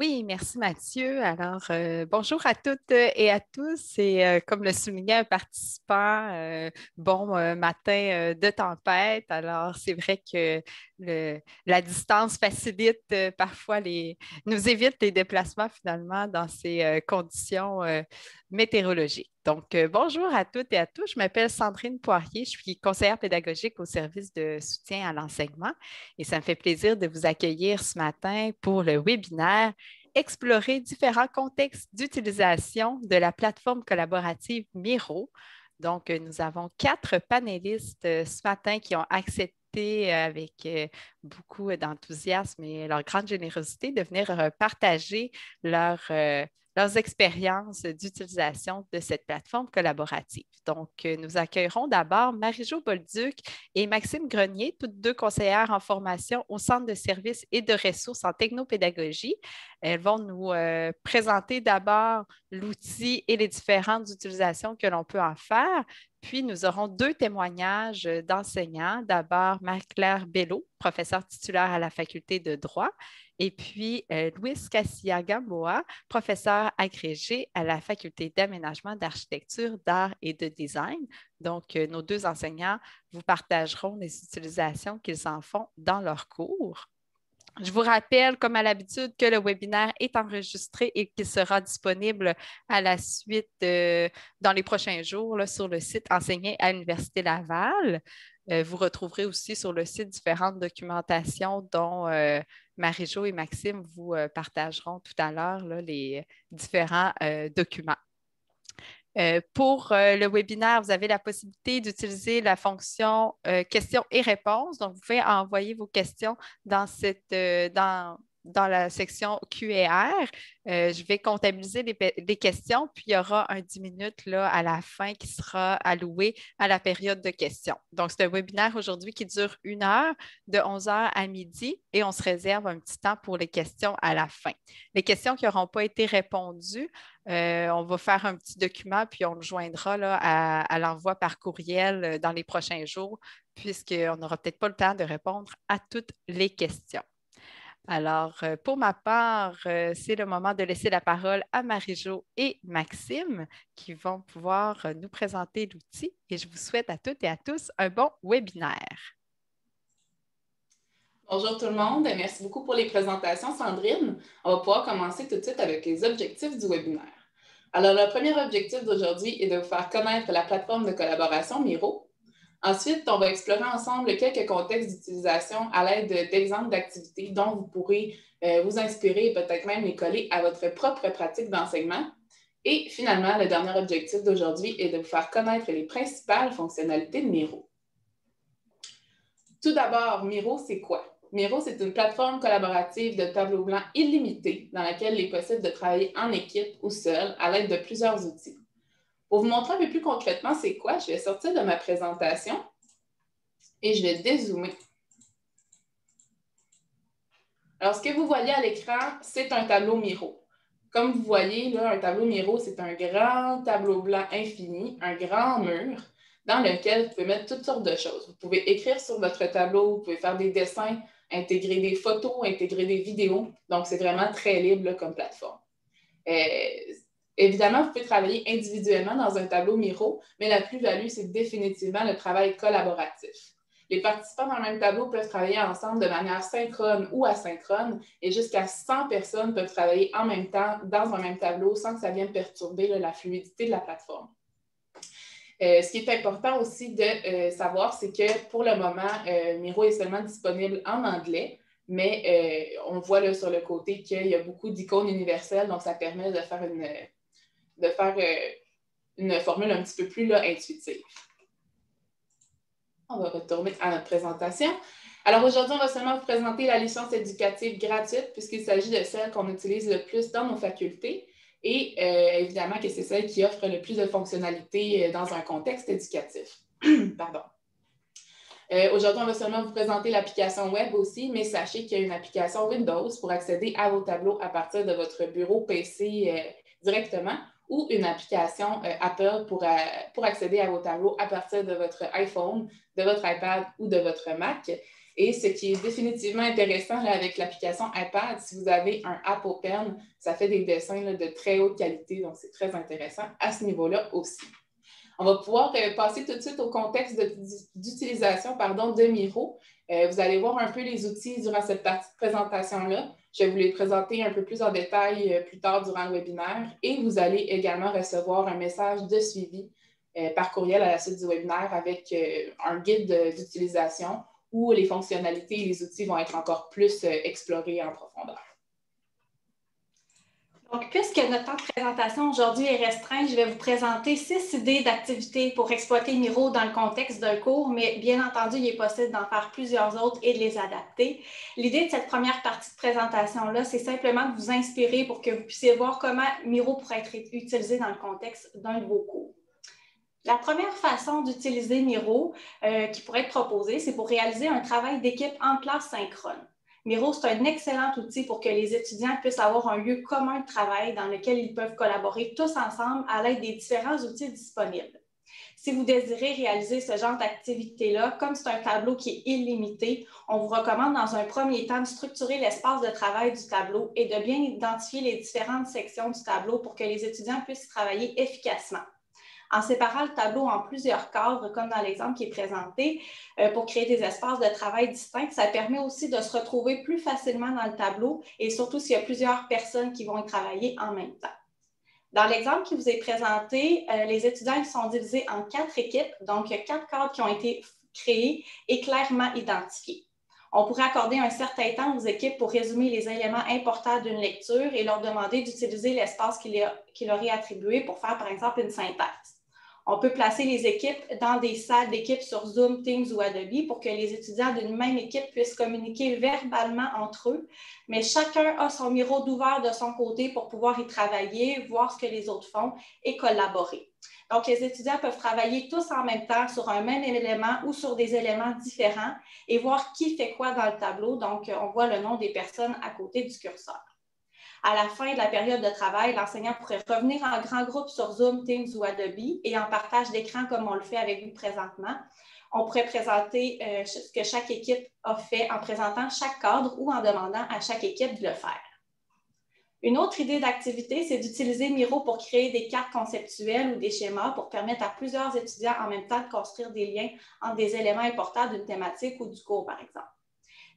Oui, merci Mathieu. Alors, bonjour à toutes et à tous. Et comme le soulignait un participant, bon matin de tempête. Alors, c'est vrai que la distance facilite parfois nous évite les déplacements finalement dans ces conditions météorologiques. Donc, bonjour à toutes et à tous. Je m'appelle Sandrine Poirier. Je suis conseillère pédagogique au service de soutien à l'enseignement et ça me fait plaisir de vous accueillir ce matin pour le webinaire explorer différents contextes d'utilisation de la plateforme collaborative Miro. Donc, nous avons 4 panélistes ce matin qui ont accepté avec beaucoup d'enthousiasme et leur grande générosité de venir partager leurs expériences d'utilisation de cette plateforme collaborative. Donc, nous accueillerons d'abord Marie-Jo Bolduc et Maxime Grenier, toutes deux conseillères en formation au Centre de services et de ressources en technopédagogie. Elles vont nous présenter d'abord l'outil et les différentes utilisations que l'on peut en faire. Puis, nous aurons 2 témoignages d'enseignants. D'abord, Marie-Claire Bello, professeure titulaire à la faculté de droit, et puis Louis Cassia-Gamboa, professeur agrégé à la faculté d'aménagement, d'architecture, d'art et de design. Donc, nos 2 enseignants vous partageront les utilisations qu'ils en font dans leurs cours. Je vous rappelle, comme à l'habitude, que le webinaire est enregistré et qu'il sera disponible à la suite dans les prochains jours là, sur le site Enseigner à l'Université Laval. Vous retrouverez aussi sur le site différentes documentations dont Marie-Jo et Maxime vous partageront tout à l'heure les différents documents. Pour le webinaire, vous avez la possibilité d'utiliser la fonction questions et réponses. Donc, vous pouvez envoyer vos questions dans la section Q&R. Je vais comptabiliser les questions, puis il y aura un 10 minutes là, à la fin qui sera alloué à la période de questions. Donc, c'est un webinaire aujourd'hui qui dure 1 heure, de 11 heures à midi, et on se réserve un petit temps pour les questions à la fin. Les questions qui n'auront pas été répondues, on va faire un petit document, puis on le joindra là, à l'envoi par courriel dans les prochains jours, puisqu'on n'aura peut-être pas le temps de répondre à toutes les questions. Alors, pour ma part, c'est le moment de laisser la parole à Marie-Jo et Maxime qui vont pouvoir nous présenter l'outil et je vous souhaite à toutes et à tous un bon webinaire. Bonjour tout le monde, merci beaucoup pour les présentations, Sandrine. On va pouvoir commencer tout de suite avec les objectifs du webinaire. Alors, le premier objectif d'aujourd'hui est de vous faire connaître la plateforme de collaboration Miro. Ensuite, on va explorer ensemble quelques contextes d'utilisation à l'aide d'exemples d'activités dont vous pourrez vous inspirer et peut-être même les coller à votre propre pratique d'enseignement. Et finalement, le dernier objectif d'aujourd'hui est de vous faire connaître les principales fonctionnalités de Miro. Tout d'abord, Miro, c'est quoi? Miro, c'est une plateforme collaborative de tableau blanc illimité dans laquelle il est possible de travailler en équipe ou seul à l'aide de plusieurs outils. Pour vous montrer un peu plus concrètement c'est quoi, je vais sortir de ma présentation et je vais dézoomer. Alors, ce que vous voyez à l'écran, c'est un tableau Miro. Comme vous voyez, là, un tableau Miro, c'est un grand tableau blanc infini, un grand mur dans lequel vous pouvez mettre toutes sortes de choses. Vous pouvez écrire sur votre tableau, vous pouvez faire des dessins, intégrer des photos, intégrer des vidéos. Donc, c'est vraiment très libre là, comme plateforme. Évidemment, vous pouvez travailler individuellement dans un tableau Miro, mais la plus-value, c'est définitivement le travail collaboratif. Les participants dans le même tableau peuvent travailler ensemble de manière synchrone ou asynchrone et jusqu'à 100 personnes peuvent travailler en même temps dans un même tableau sans que ça vienne perturber là, la fluidité de la plateforme. Ce qui est important aussi de savoir, c'est que pour le moment, Miro est seulement disponible en anglais, mais on voit là, sur le côté qu'il y a beaucoup d'icônes universelles, donc ça permet de faire une formule un petit peu plus là, intuitive. On va retourner à notre présentation. Alors aujourd'hui, on va seulement vous présenter la licence éducative gratuite puisqu'il s'agit de celle qu'on utilise le plus dans nos facultés et évidemment que c'est celle qui offre le plus de fonctionnalités dans un contexte éducatif. Pardon. Aujourd'hui, on va seulement vous présenter l'application web aussi, mais sachez qu'il y a une application Windows pour accéder à vos tableaux à partir de votre bureau PC directement ou une application Apple pour accéder à vos tableaux à partir de votre iPhone, de votre iPad ou de votre Mac. Et ce qui est définitivement intéressant là, avec l'application iPad, si vous avez un Apple Pen, ça fait des dessins là, de très haute qualité, donc c'est très intéressant à ce niveau-là aussi. On va pouvoir passer tout de suite au contexte d'utilisation de Miro. Vous allez voir un peu les outils durant cette partie de présentation-là. Je vais vous les présenter un peu plus en détail plus tard durant le webinaire et vous allez également recevoir un message de suivi par courriel à la suite du webinaire avec un guide d'utilisation où les fonctionnalités et les outils vont être encore plus explorés en profondeur. Donc, puisque notre temps de présentation aujourd'hui est restreint, je vais vous présenter 6 idées d'activités pour exploiter Miro dans le contexte d'un cours, mais bien entendu, il est possible d'en faire plusieurs autres et de les adapter. L'idée de cette première partie de présentation-là, c'est simplement de vous inspirer pour que vous puissiez voir comment Miro pourrait être utilisé dans le contexte d'un de vos cours. La première façon d'utiliser Miro qui pourrait être proposée, c'est pour réaliser un travail d'équipe en classe synchrone. Miro, c'est un excellent outil pour que les étudiants puissent avoir un lieu commun de travail dans lequel ils peuvent collaborer tous ensemble à l'aide des différents outils disponibles. Si vous désirez réaliser ce genre d'activité-là, comme c'est un tableau qui est illimité, on vous recommande dans un premier temps de structurer l'espace de travail du tableau et de bien identifier les différentes sections du tableau pour que les étudiants puissent travailler efficacement. En séparant le tableau en plusieurs cadres, comme dans l'exemple qui est présenté, pour créer des espaces de travail distincts, ça permet aussi de se retrouver plus facilement dans le tableau et surtout s'il y a plusieurs personnes qui vont y travailler en même temps. Dans l'exemple qui vous est présenté, les étudiants sont divisés en 4 équipes, donc il y a 4 cadres qui ont été créés et clairement identifiés. On pourrait accorder un certain temps aux équipes pour résumer les éléments importants d'une lecture et leur demander d'utiliser l'espace qui leur est attribué pour faire, par exemple, une synthèse. On peut placer les équipes dans des salles d'équipe sur Zoom, Teams ou Adobe pour que les étudiants d'une même équipe puissent communiquer verbalement entre eux, mais chacun a son Miro d'ouvert de son côté pour pouvoir y travailler, voir ce que les autres font et collaborer. Donc, les étudiants peuvent travailler tous en même temps sur un même élément ou sur des éléments différents et voir qui fait quoi dans le tableau. Donc, on voit le nom des personnes à côté du curseur. À la fin de la période de travail, l'enseignant pourrait revenir en grand groupe sur Zoom, Teams ou Adobe et en partage d'écran comme on le fait avec vous présentement. On pourrait présenter ce que chaque équipe a fait en présentant chaque cadre ou en demandant à chaque équipe de le faire. Une autre idée d'activité, c'est d'utiliser Miro pour créer des cartes conceptuelles ou des schémas pour permettre à plusieurs étudiants en même temps de construire des liens entre des éléments importants d'une thématique ou du cours, par exemple.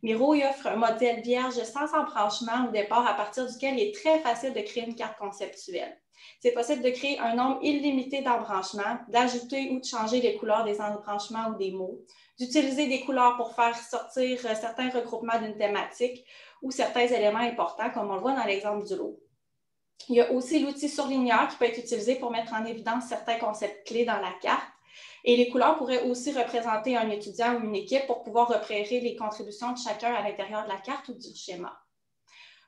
Miro y offre un modèle vierge sans embranchement au départ, à partir duquel il est très facile de créer une carte conceptuelle. C'est possible de créer un nombre illimité d'embranchements, d'ajouter ou de changer les couleurs des embranchements ou des mots, d'utiliser des couleurs pour faire sortir certains regroupements d'une thématique ou certains éléments importants, comme on le voit dans l'exemple du lot. Il y a aussi l'outil surligneur qui peut être utilisé pour mettre en évidence certains concepts clés dans la carte. Et les couleurs pourraient aussi représenter un étudiant ou une équipe pour pouvoir repérer les contributions de chacun à l'intérieur de la carte ou du schéma.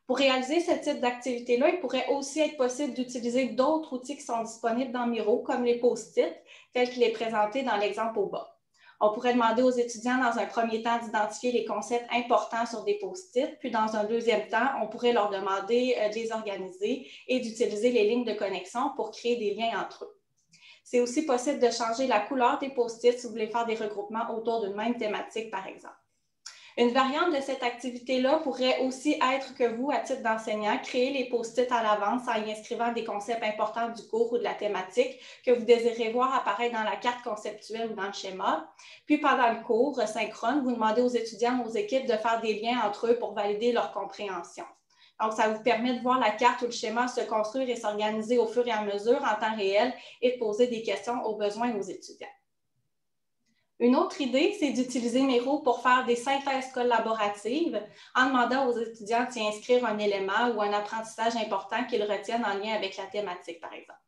Pour réaliser ce type d'activité-là, il pourrait aussi être possible d'utiliser d'autres outils qui sont disponibles dans Miro, comme les post-it, tel qu'il est présenté dans l'exemple au bas. On pourrait demander aux étudiants dans un premier temps d'identifier les concepts importants sur des post-it, puis dans un deuxième temps, on pourrait leur demander de les organiser et d'utiliser les lignes de connexion pour créer des liens entre eux. C'est aussi possible de changer la couleur des post-it si vous voulez faire des regroupements autour d'une même thématique, par exemple. Une variante de cette activité-là pourrait aussi être que vous, à titre d'enseignant, créez les post-it à l'avance en y inscrivant des concepts importants du cours ou de la thématique que vous désirez voir apparaître dans la carte conceptuelle ou dans le schéma. Puis pendant le cours synchrone, vous demandez aux étudiants ou aux équipes de faire des liens entre eux pour valider leur compréhension. Donc, ça vous permet de voir la carte ou le schéma se construire et s'organiser au fur et à mesure en temps réel et de poser des questions aux besoins aux étudiants. Une autre idée, c'est d'utiliser Miro pour faire des synthèses collaboratives en demandant aux étudiants d'y inscrire un élément ou un apprentissage important qu'ils retiennent en lien avec la thématique, par exemple.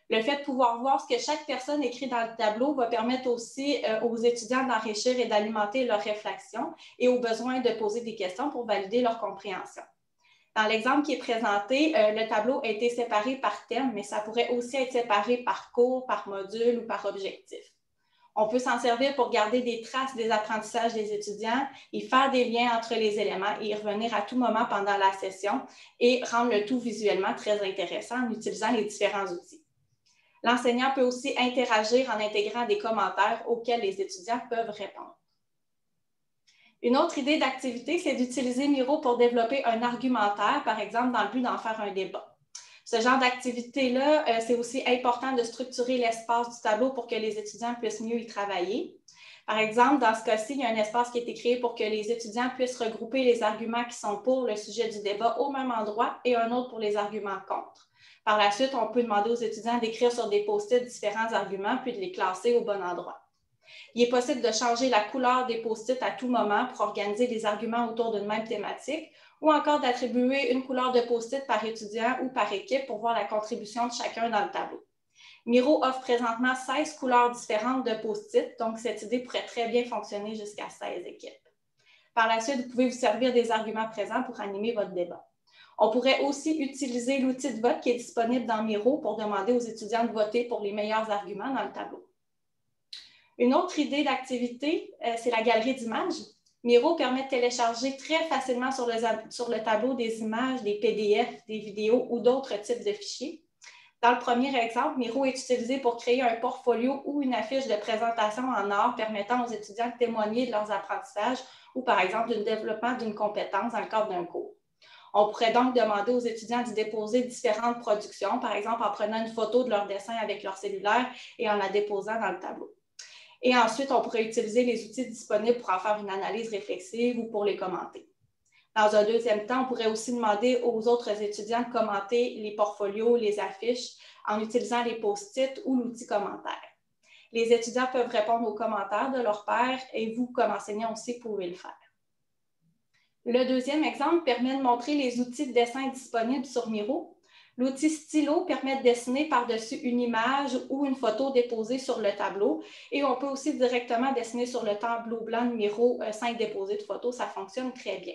Le fait de pouvoir voir ce que chaque personne écrit dans le tableau va permettre aussi aux étudiants d'enrichir et d'alimenter leur réflexion et au besoin de poser des questions pour valider leur compréhension. Dans l'exemple qui est présenté, le tableau a été séparé par thème, mais ça pourrait aussi être séparé par cours, par module ou par objectif. On peut s'en servir pour garder des traces des apprentissages des étudiants et faire des liens entre les éléments et y revenir à tout moment pendant la session et rendre le tout visuellement très intéressant en utilisant les différents outils. L'enseignant peut aussi interagir en intégrant des commentaires auxquels les étudiants peuvent répondre. Une autre idée d'activité, c'est d'utiliser Miro pour développer un argumentaire, par exemple, dans le but d'en faire un débat. Ce genre d'activité-là, c'est aussi important de structurer l'espace du tableau pour que les étudiants puissent mieux y travailler. Par exemple, dans ce cas-ci, il y a un espace qui a été créé pour que les étudiants puissent regrouper les arguments qui sont pour le sujet du débat au même endroit et un autre pour les arguments contre. Par la suite, on peut demander aux étudiants d'écrire sur des post-it différents arguments puis de les classer au bon endroit. Il est possible de changer la couleur des post-it à tout moment pour organiser des arguments autour d'une même thématique ou encore d'attribuer une couleur de post-it par étudiant ou par équipe pour voir la contribution de chacun dans le tableau. Miro offre présentement 16 couleurs différentes de post-it, donc cette idée pourrait très bien fonctionner jusqu'à 16 équipes. Par la suite, vous pouvez vous servir des arguments présents pour animer votre débat. On pourrait aussi utiliser l'outil de vote qui est disponible dans Miro pour demander aux étudiants de voter pour les meilleurs arguments dans le tableau. Une autre idée d'activité, c'est la galerie d'images. Miro permet de télécharger très facilement sur le tableau des images, des PDF, des vidéos ou d'autres types de fichiers. Dans le premier exemple, Miro est utilisé pour créer un portfolio ou une affiche de présentation en art permettant aux étudiants de témoigner de leurs apprentissages ou, par exemple, du développement d'une compétence dans le cadre d'un cours. On pourrait donc demander aux étudiants d'y déposer différentes productions, par exemple en prenant une photo de leur dessin avec leur cellulaire et en la déposant dans le tableau. Et ensuite, on pourrait utiliser les outils disponibles pour en faire une analyse réflexive ou pour les commenter. Dans un deuxième temps, on pourrait aussi demander aux autres étudiants de commenter les portfolios, les affiches en utilisant les post-it ou l'outil commentaire. Les étudiants peuvent répondre aux commentaires de leur pairs et vous, comme enseignant aussi, pouvez le faire. Le deuxième exemple permet de montrer les outils de dessin disponibles sur Miro. L'outil stylo permet de dessiner par-dessus une image ou une photo déposée sur le tableau. Et on peut aussi directement dessiner sur le tableau blanc de Miro sans déposer de photo. Ça fonctionne très bien.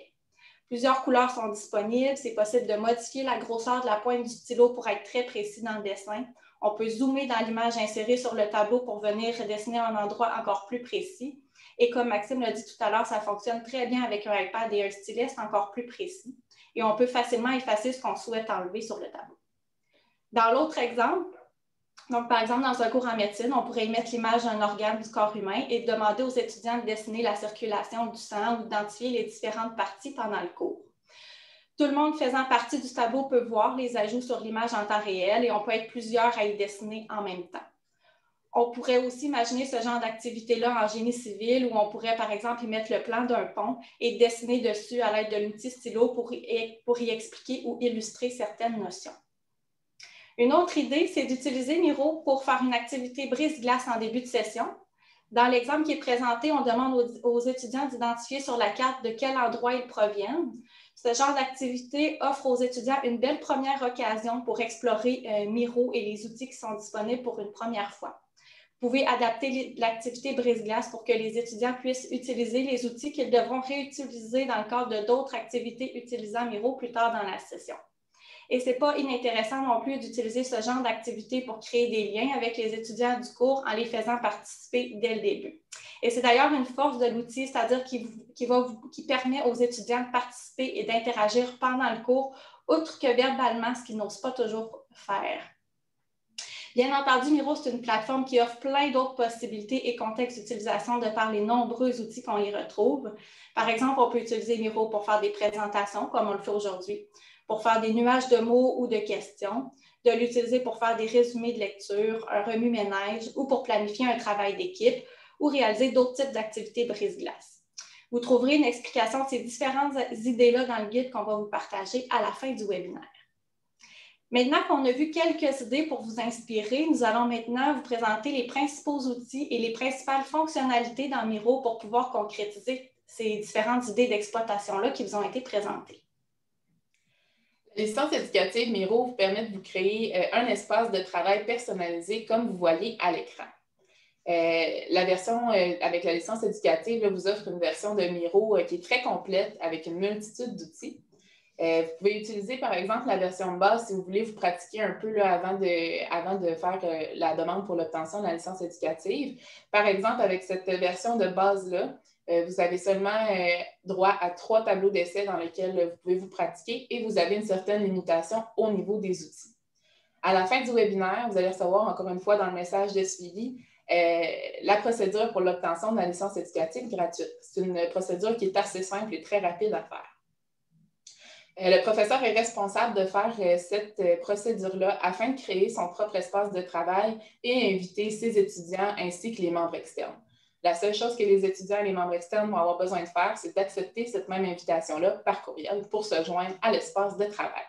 Plusieurs couleurs sont disponibles. C'est possible de modifier la grosseur de la pointe du stylo pour être très précis dans le dessin. On peut zoomer dans l'image insérée sur le tableau pour venir dessiner un endroit encore plus précis. Et comme Maxime l'a dit tout à l'heure, ça fonctionne très bien avec un iPad et un stylet, c'est encore plus précis. Et on peut facilement effacer ce qu'on souhaite enlever sur le tableau. Dans l'autre exemple, donc par exemple dans un cours en médecine, on pourrait y mettre l'image d'un organe du corps humain et demander aux étudiants de dessiner la circulation du sang ou d'identifier les différentes parties pendant le cours. Tout le monde faisant partie du tableau peut voir les ajouts sur l'image en temps réel et on peut être plusieurs à y dessiner en même temps. On pourrait aussi imaginer ce genre d'activité-là en génie civil où on pourrait, par exemple, y mettre le plan d'un pont et dessiner dessus à l'aide de l'outil stylo pour y expliquer ou illustrer certaines notions. Une autre idée, c'est d'utiliser Miro pour faire une activité brise-glace en début de session. Dans l'exemple qui est présenté, on demande aux étudiants d'identifier sur la carte de quel endroit ils proviennent. Ce genre d'activité offre aux étudiants une belle première occasion pour explorer Miro et les outils qui sont disponibles pour une première fois. Vous pouvez adapter l'activité brise-glace pour que les étudiants puissent utiliser les outils qu'ils devront réutiliser dans le cadre d'autres activités utilisant Miro plus tard dans la session. Et ce n'est pas inintéressant non plus d'utiliser ce genre d'activité pour créer des liens avec les étudiants du cours en les faisant participer dès le début. Et c'est d'ailleurs une force de l'outil, c'est-à-dire qui permet aux étudiants de participer et d'interagir pendant le cours, outre que verbalement, ce qu'ils n'osent pas toujours faire. Bien entendu, Miro, c'est une plateforme qui offre plein d'autres possibilités et contextes d'utilisation de par les nombreux outils qu'on y retrouve. Par exemple, on peut utiliser Miro pour faire des présentations, comme on le fait aujourd'hui, pour faire des nuages de mots ou de questions, de l'utiliser pour faire des résumés de lecture, un remue-ménage ou pour planifier un travail d'équipe ou réaliser d'autres types d'activités brise-glace. Vous trouverez une explication de ces différentes idées-là dans le guide qu'on va vous partager à la fin du webinaire. Maintenant qu'on a vu quelques idées pour vous inspirer, nous allons maintenant vous présenter les principaux outils et les principales fonctionnalités dans Miro pour pouvoir concrétiser ces différentes idées d'exploitation-là qui vous ont été présentées. L'assistance éducative Miro vous permet de vous créer un espace de travail personnalisé comme vous voyez à l'écran. La version avec la licence éducative vous offre une version de Miro qui est très complète avec une multitude d'outils. Vous pouvez utiliser, par exemple, la version de base si vous voulez vous pratiquer un peu là, avant de faire la demande pour l'obtention de la licence éducative. Par exemple, avec cette version de base-là, vous avez seulement droit à 3 tableaux d'essai dans lesquels vous pouvez vous pratiquer et vous avez une certaine limitation au niveau des outils. À la fin du webinaire, vous allez recevoir encore une fois dans le message de suivi la procédure pour l'obtention de la licence éducative gratuite. C'est une procédure qui est assez simple et très rapide à faire. Le professeur est responsable de faire cette procédure-là afin de créer son propre espace de travail et inviter ses étudiants ainsi que les membres externes. La seule chose que les étudiants et les membres externes vont avoir besoin de faire, c'est d'accepter cette même invitation-là par courriel pour se joindre à l'espace de travail.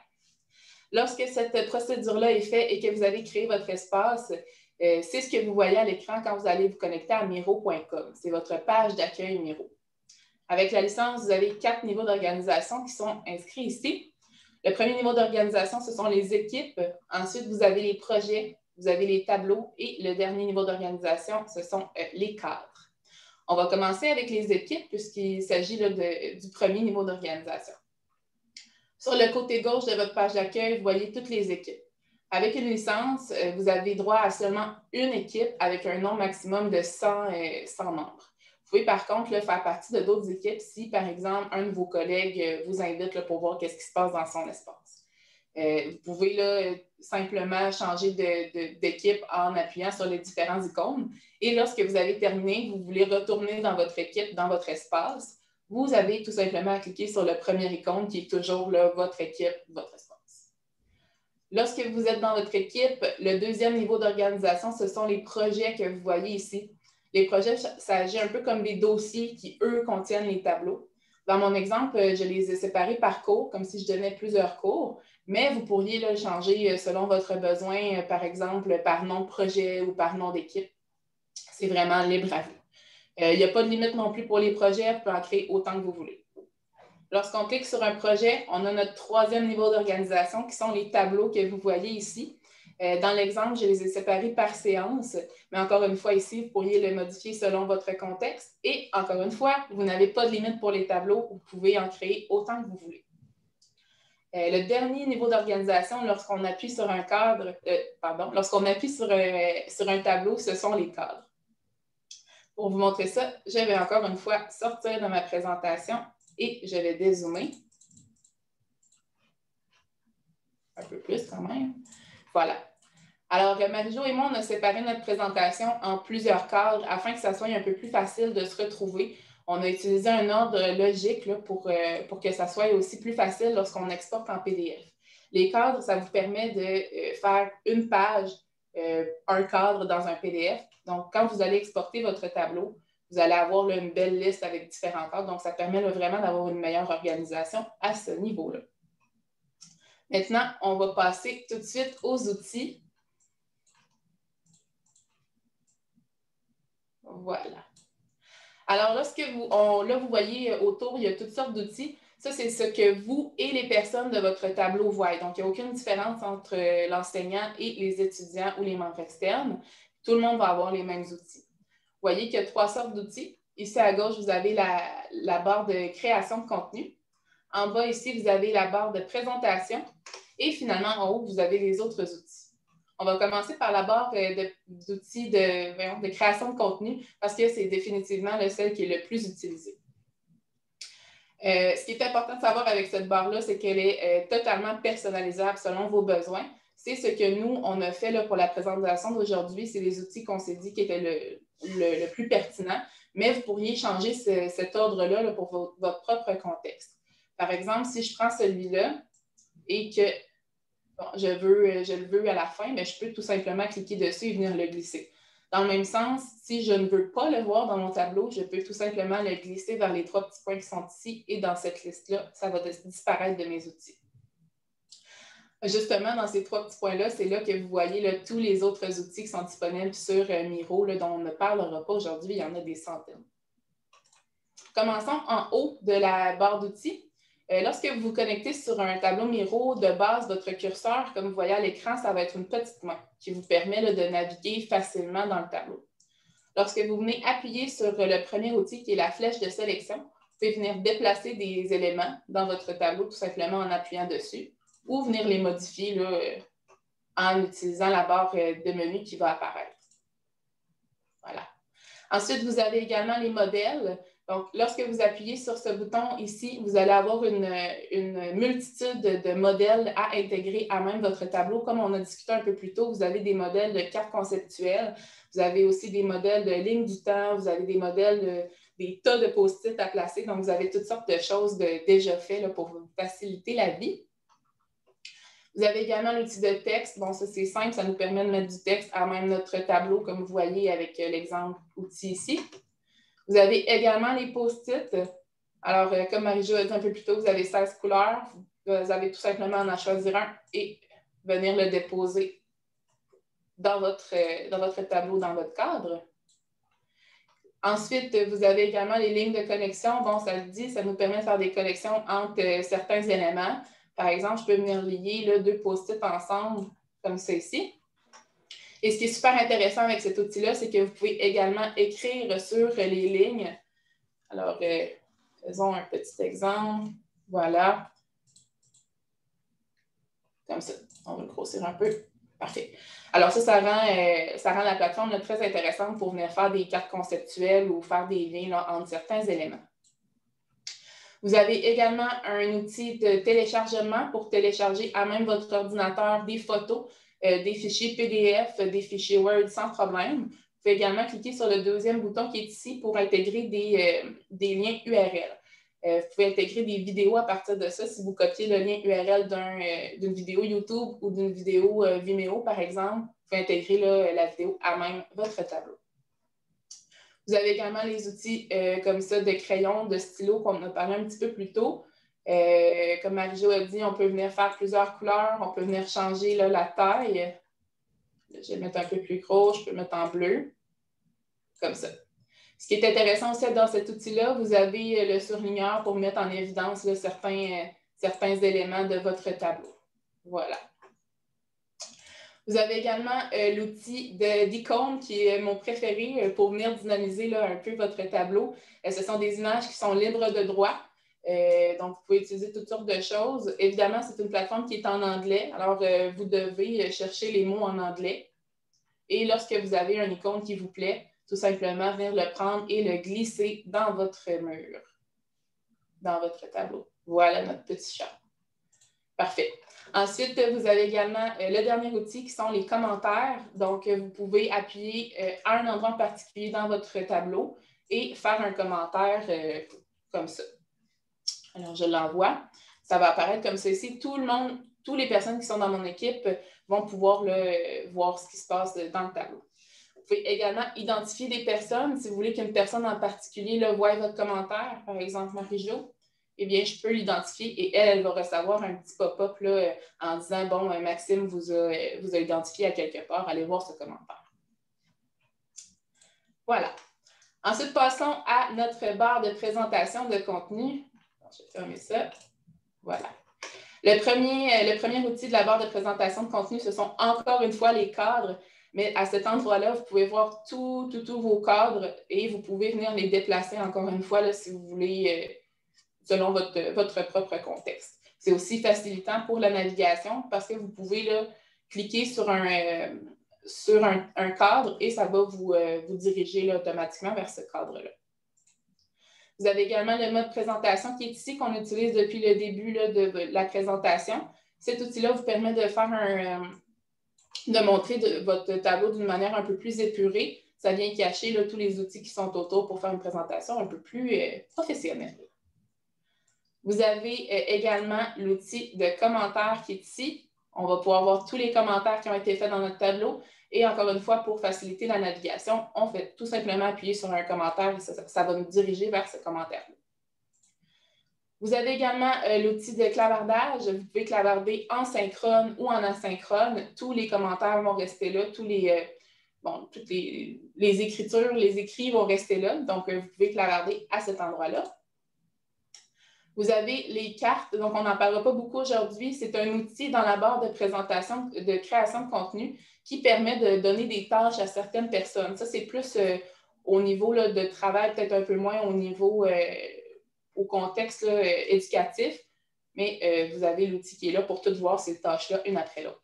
Lorsque cette procédure-là est faite et que vous avez créé votre espace, c'est ce que vous voyez à l'écran quand vous allez vous connecter à miro.com. C'est votre page d'accueil Miro. Avec la licence, vous avez 4 niveaux d'organisation qui sont inscrits ici. Le premier niveau d'organisation, ce sont les équipes. Ensuite, vous avez les projets, vous avez les tableaux et le dernier niveau d'organisation, ce sont les cadres. On va commencer avec les équipes puisqu'il s'agit du premier niveau d'organisation. Sur le côté gauche de votre page d'accueil, vous voyez toutes les équipes. Avec une licence, vous avez droit à seulement une équipe avec un nombre maximum de 100 membres. Vous pouvez par contre faire partie de d'autres équipes si, par exemple, un de vos collègues vous invite pour voir ce qui se passe dans son espace. Vous pouvez simplement changer d'équipe en appuyant sur les différentes icônes. Et lorsque vous avez terminé, vous voulez retourner dans votre équipe, dans votre espace, vous avez tout simplement à cliquer sur le premier icône qui est toujours votre équipe, votre espace. Lorsque vous êtes dans votre équipe, le deuxième niveau d'organisation, ce sont les projets que vous voyez ici. Les projets, ça agit un peu comme des dossiers qui, eux, contiennent les tableaux. Dans mon exemple, je les ai séparés par cours, comme si je donnais plusieurs cours, mais vous pourriez le changer selon votre besoin, par exemple, par nom de projet ou par nom d'équipe. C'est vraiment libre à vous. Il n'y a pas de limite non plus pour les projets, vous pouvez en créer autant que vous voulez. Lorsqu'on clique sur un projet, on a notre troisième niveau d'organisation qui sont les tableaux que vous voyez ici. Dans l'exemple, je les ai séparés par séance, mais encore une fois ici, vous pourriez le modifier selon votre contexte. Et encore une fois, vous n'avez pas de limite pour les tableaux, vous pouvez en créer autant que vous voulez. Le dernier niveau d'organisation, lorsqu'on appuie sur un cadre, lorsqu'on appuie sur un tableau, ce sont les cadres. Pour vous montrer ça, je vais encore une fois sortir de ma présentation et je vais dézoomer. Un peu plus quand même. Voilà. Alors, Marie-Jo et moi, on a séparé notre présentation en plusieurs cadres afin que ça soit un peu plus facile de se retrouver. On a utilisé un ordre logique pour que ça soit aussi plus facile lorsqu'on exporte en PDF. Les cadres, ça vous permet de faire une page, un cadre dans un PDF. Donc, quand vous allez exporter votre tableau, vous allez avoir une belle liste avec différents cadres. Donc, ça permet vraiment d'avoir une meilleure organisation à ce niveau-là. Maintenant, on va passer tout de suite aux outils. Voilà. Alors, là, vous voyez autour, il y a toutes sortes d'outils. Ça, c'est ce que vous et les personnes de votre tableau voient. Donc, il n'y a aucune différence entre l'enseignant et les étudiants ou les membres externes. Tout le monde va avoir les mêmes outils. Vous voyez qu'il y a 3 sortes d'outils. Ici, à gauche, vous avez la barre de création de contenu. En bas, ici, vous avez la barre de présentation. Et finalement, en haut, vous avez les autres outils. On va commencer par la barre d'outils de création de contenu parce que c'est définitivement celle qui est le plus utilisée. Ce qui est important de savoir avec cette barre-là, c'est qu'elle est totalement personnalisable selon vos besoins. C'est ce que nous, on a fait là, pour la présentation d'aujourd'hui. C'est les outils qu'on s'est dit qui étaient le plus pertinent, mais vous pourriez changer cet ordre-là là, pour votre propre contexte. Par exemple, si je prends celui-là et que je le veux à la fin, mais je peux tout simplement cliquer dessus et venir le glisser. Dans le même sens, si je ne veux pas le voir dans mon tableau, je peux tout simplement le glisser vers les 3 petits points qui sont ici et dans cette liste-là, ça va disparaître de mes outils. Justement, dans ces 3 petits points-là, c'est là que vous voyez là, tous les autres outils qui sont disponibles sur Miro, là, dont on ne parlera pas aujourd'hui, il y en a des centaines. Commençons en haut de la barre d'outils. Lorsque vous vous connectez sur un tableau Miro, de base, votre curseur, comme vous voyez à l'écran, ça va être une petite main qui vous permet là, de naviguer facilement dans le tableau. Lorsque vous venez appuyer sur le premier outil qui est la flèche de sélection, vous pouvez venir déplacer des éléments dans votre tableau tout simplement en appuyant dessus ou venir les modifier là, en utilisant la barre de menu qui va apparaître. Voilà. Ensuite, vous avez également les modèles. Donc, lorsque vous appuyez sur ce bouton ici, vous allez avoir une multitude de modèles à intégrer à même votre tableau. Comme on a discuté un peu plus tôt, vous avez des modèles de cartes conceptuelles, vous avez aussi des modèles de lignes du temps, vous avez des modèles des tas de post-it à placer. Donc, vous avez toutes sortes de choses déjà faites là, pour vous faciliter la vie. Vous avez également l'outil de texte. Bon, ça, c'est simple, ça nous permet de mettre du texte à même notre tableau, comme vous voyez avec l'exemple outil ici. Vous avez également les post-it. Alors, comme Marie-Jo a dit un peu plus tôt, vous avez 16 couleurs. Vous avez tout simplement à en choisir un et venir le déposer dans votre tableau, dans votre cadre. Ensuite, vous avez également les lignes de connexion. Bon, ça le dit, ça nous permet de faire des connexions entre certains éléments. Par exemple, je peux venir lier là, 2 post-it ensemble, comme ça ici. Et ce qui est super intéressant avec cet outil-là, c'est que vous pouvez également écrire sur les lignes. Alors, faisons un petit exemple. Voilà. Comme ça. On va le grossir un peu. Parfait. Alors, ça rend la plateforme là, très intéressante pour venir faire des cartes conceptuelles ou faire des liens là, entre certains éléments. Vous avez également un outil de téléchargement pour télécharger à même votre ordinateur des photos, des fichiers PDF, des fichiers Word sans problème. Vous pouvez également cliquer sur le deuxième bouton qui est ici pour intégrer des liens URL. Vous pouvez intégrer des vidéos à partir de ça. Si vous copiez le lien URL d'une vidéo YouTube ou d'une vidéo Vimeo, par exemple, vous pouvez intégrer là, la vidéo à même votre tableau. Vous avez également les outils comme ça de crayon, de stylo qu'on a parlé un petit peu plus tôt. Comme Marie-Jo a dit, on peut venir faire plusieurs couleurs, on peut venir changer là, la taille. Je vais le mettre un peu plus gros, je peux le mettre en bleu, comme ça. Ce qui est intéressant aussi dans cet outil-là, vous avez le surligneur pour mettre en évidence là, certains éléments de votre tableau. Voilà. Vous avez également l'outil d'icône qui est mon préféré pour venir dynamiser là, un peu votre tableau. Ce sont des images qui sont libres de droit. Donc, vous pouvez utiliser toutes sortes de choses. Évidemment, c'est une plateforme qui est en anglais. Alors, vous devez chercher les mots en anglais. Et lorsque vous avez un icône qui vous plaît, tout simplement venir le prendre et le glisser dans votre mur, dans votre tableau. Voilà notre petit chat. Parfait. Ensuite, vous avez également le dernier outil qui sont les commentaires. Donc, vous pouvez appuyer à un endroit en particulier dans votre tableau et faire un commentaire comme ça. Alors, je l'envoie. Ça va apparaître comme ça ici. Tout le monde, toutes les personnes qui sont dans mon équipe vont pouvoir voir ce qui se passe dans le tableau. Vous pouvez également identifier des personnes. Si vous voulez qu'une personne en particulier voie votre commentaire, par exemple Marie-Jo, eh bien, je peux l'identifier et elle va recevoir un petit pop-up en disant « Bon, Maxime vous a identifié à quelque part, allez voir ce commentaire. » Voilà. Ensuite, passons à notre barre de présentation de contenu. Je vais fermer ça. Voilà. Le premier outil de la barre de présentation de contenu, ce sont encore une fois les cadres. Mais à cet endroit-là, vous pouvez voir tous vos cadres et vous pouvez venir les déplacer encore une fois là, si vous voulez, selon votre propre contexte. C'est aussi facilitant pour la navigation parce que vous pouvez là, cliquer sur un cadre et ça va vous diriger là, automatiquement vers ce cadre-là. Vous avez également le mode présentation qui est ici, qu'on utilise depuis le début là, de la présentation. Cet outil-là vous permet de faire de montrer votre tableau d'une manière un peu plus épurée. Ça vient cacher là, tous les outils qui sont autour pour faire une présentation un peu plus professionnelle. Vous avez également l'outil de commentaires qui est ici. On va pouvoir voir tous les commentaires qui ont été faits dans notre tableau. Et encore une fois, pour faciliter la navigation, on fait tout simplement appuyer sur un commentaire et ça va nous diriger vers ce commentaire-là. Vous avez également l'outil de clavardage. Vous pouvez clavarder en synchrone ou en asynchrone. Tous les commentaires vont rester là. Toutes les écritures, les écrits vont rester là. Donc, vous pouvez clavarder à cet endroit-là. Vous avez les cartes, donc on n'en parlera pas beaucoup aujourd'hui. C'est un outil dans la barre de présentation, de création de contenu qui permet de donner des tâches à certaines personnes. Ça, c'est plus au niveau là, de travail, peut-être un peu moins au niveau, au contexte là, éducatif, mais vous avez l'outil qui est là pour toutes voir ces tâches-là une après l'autre.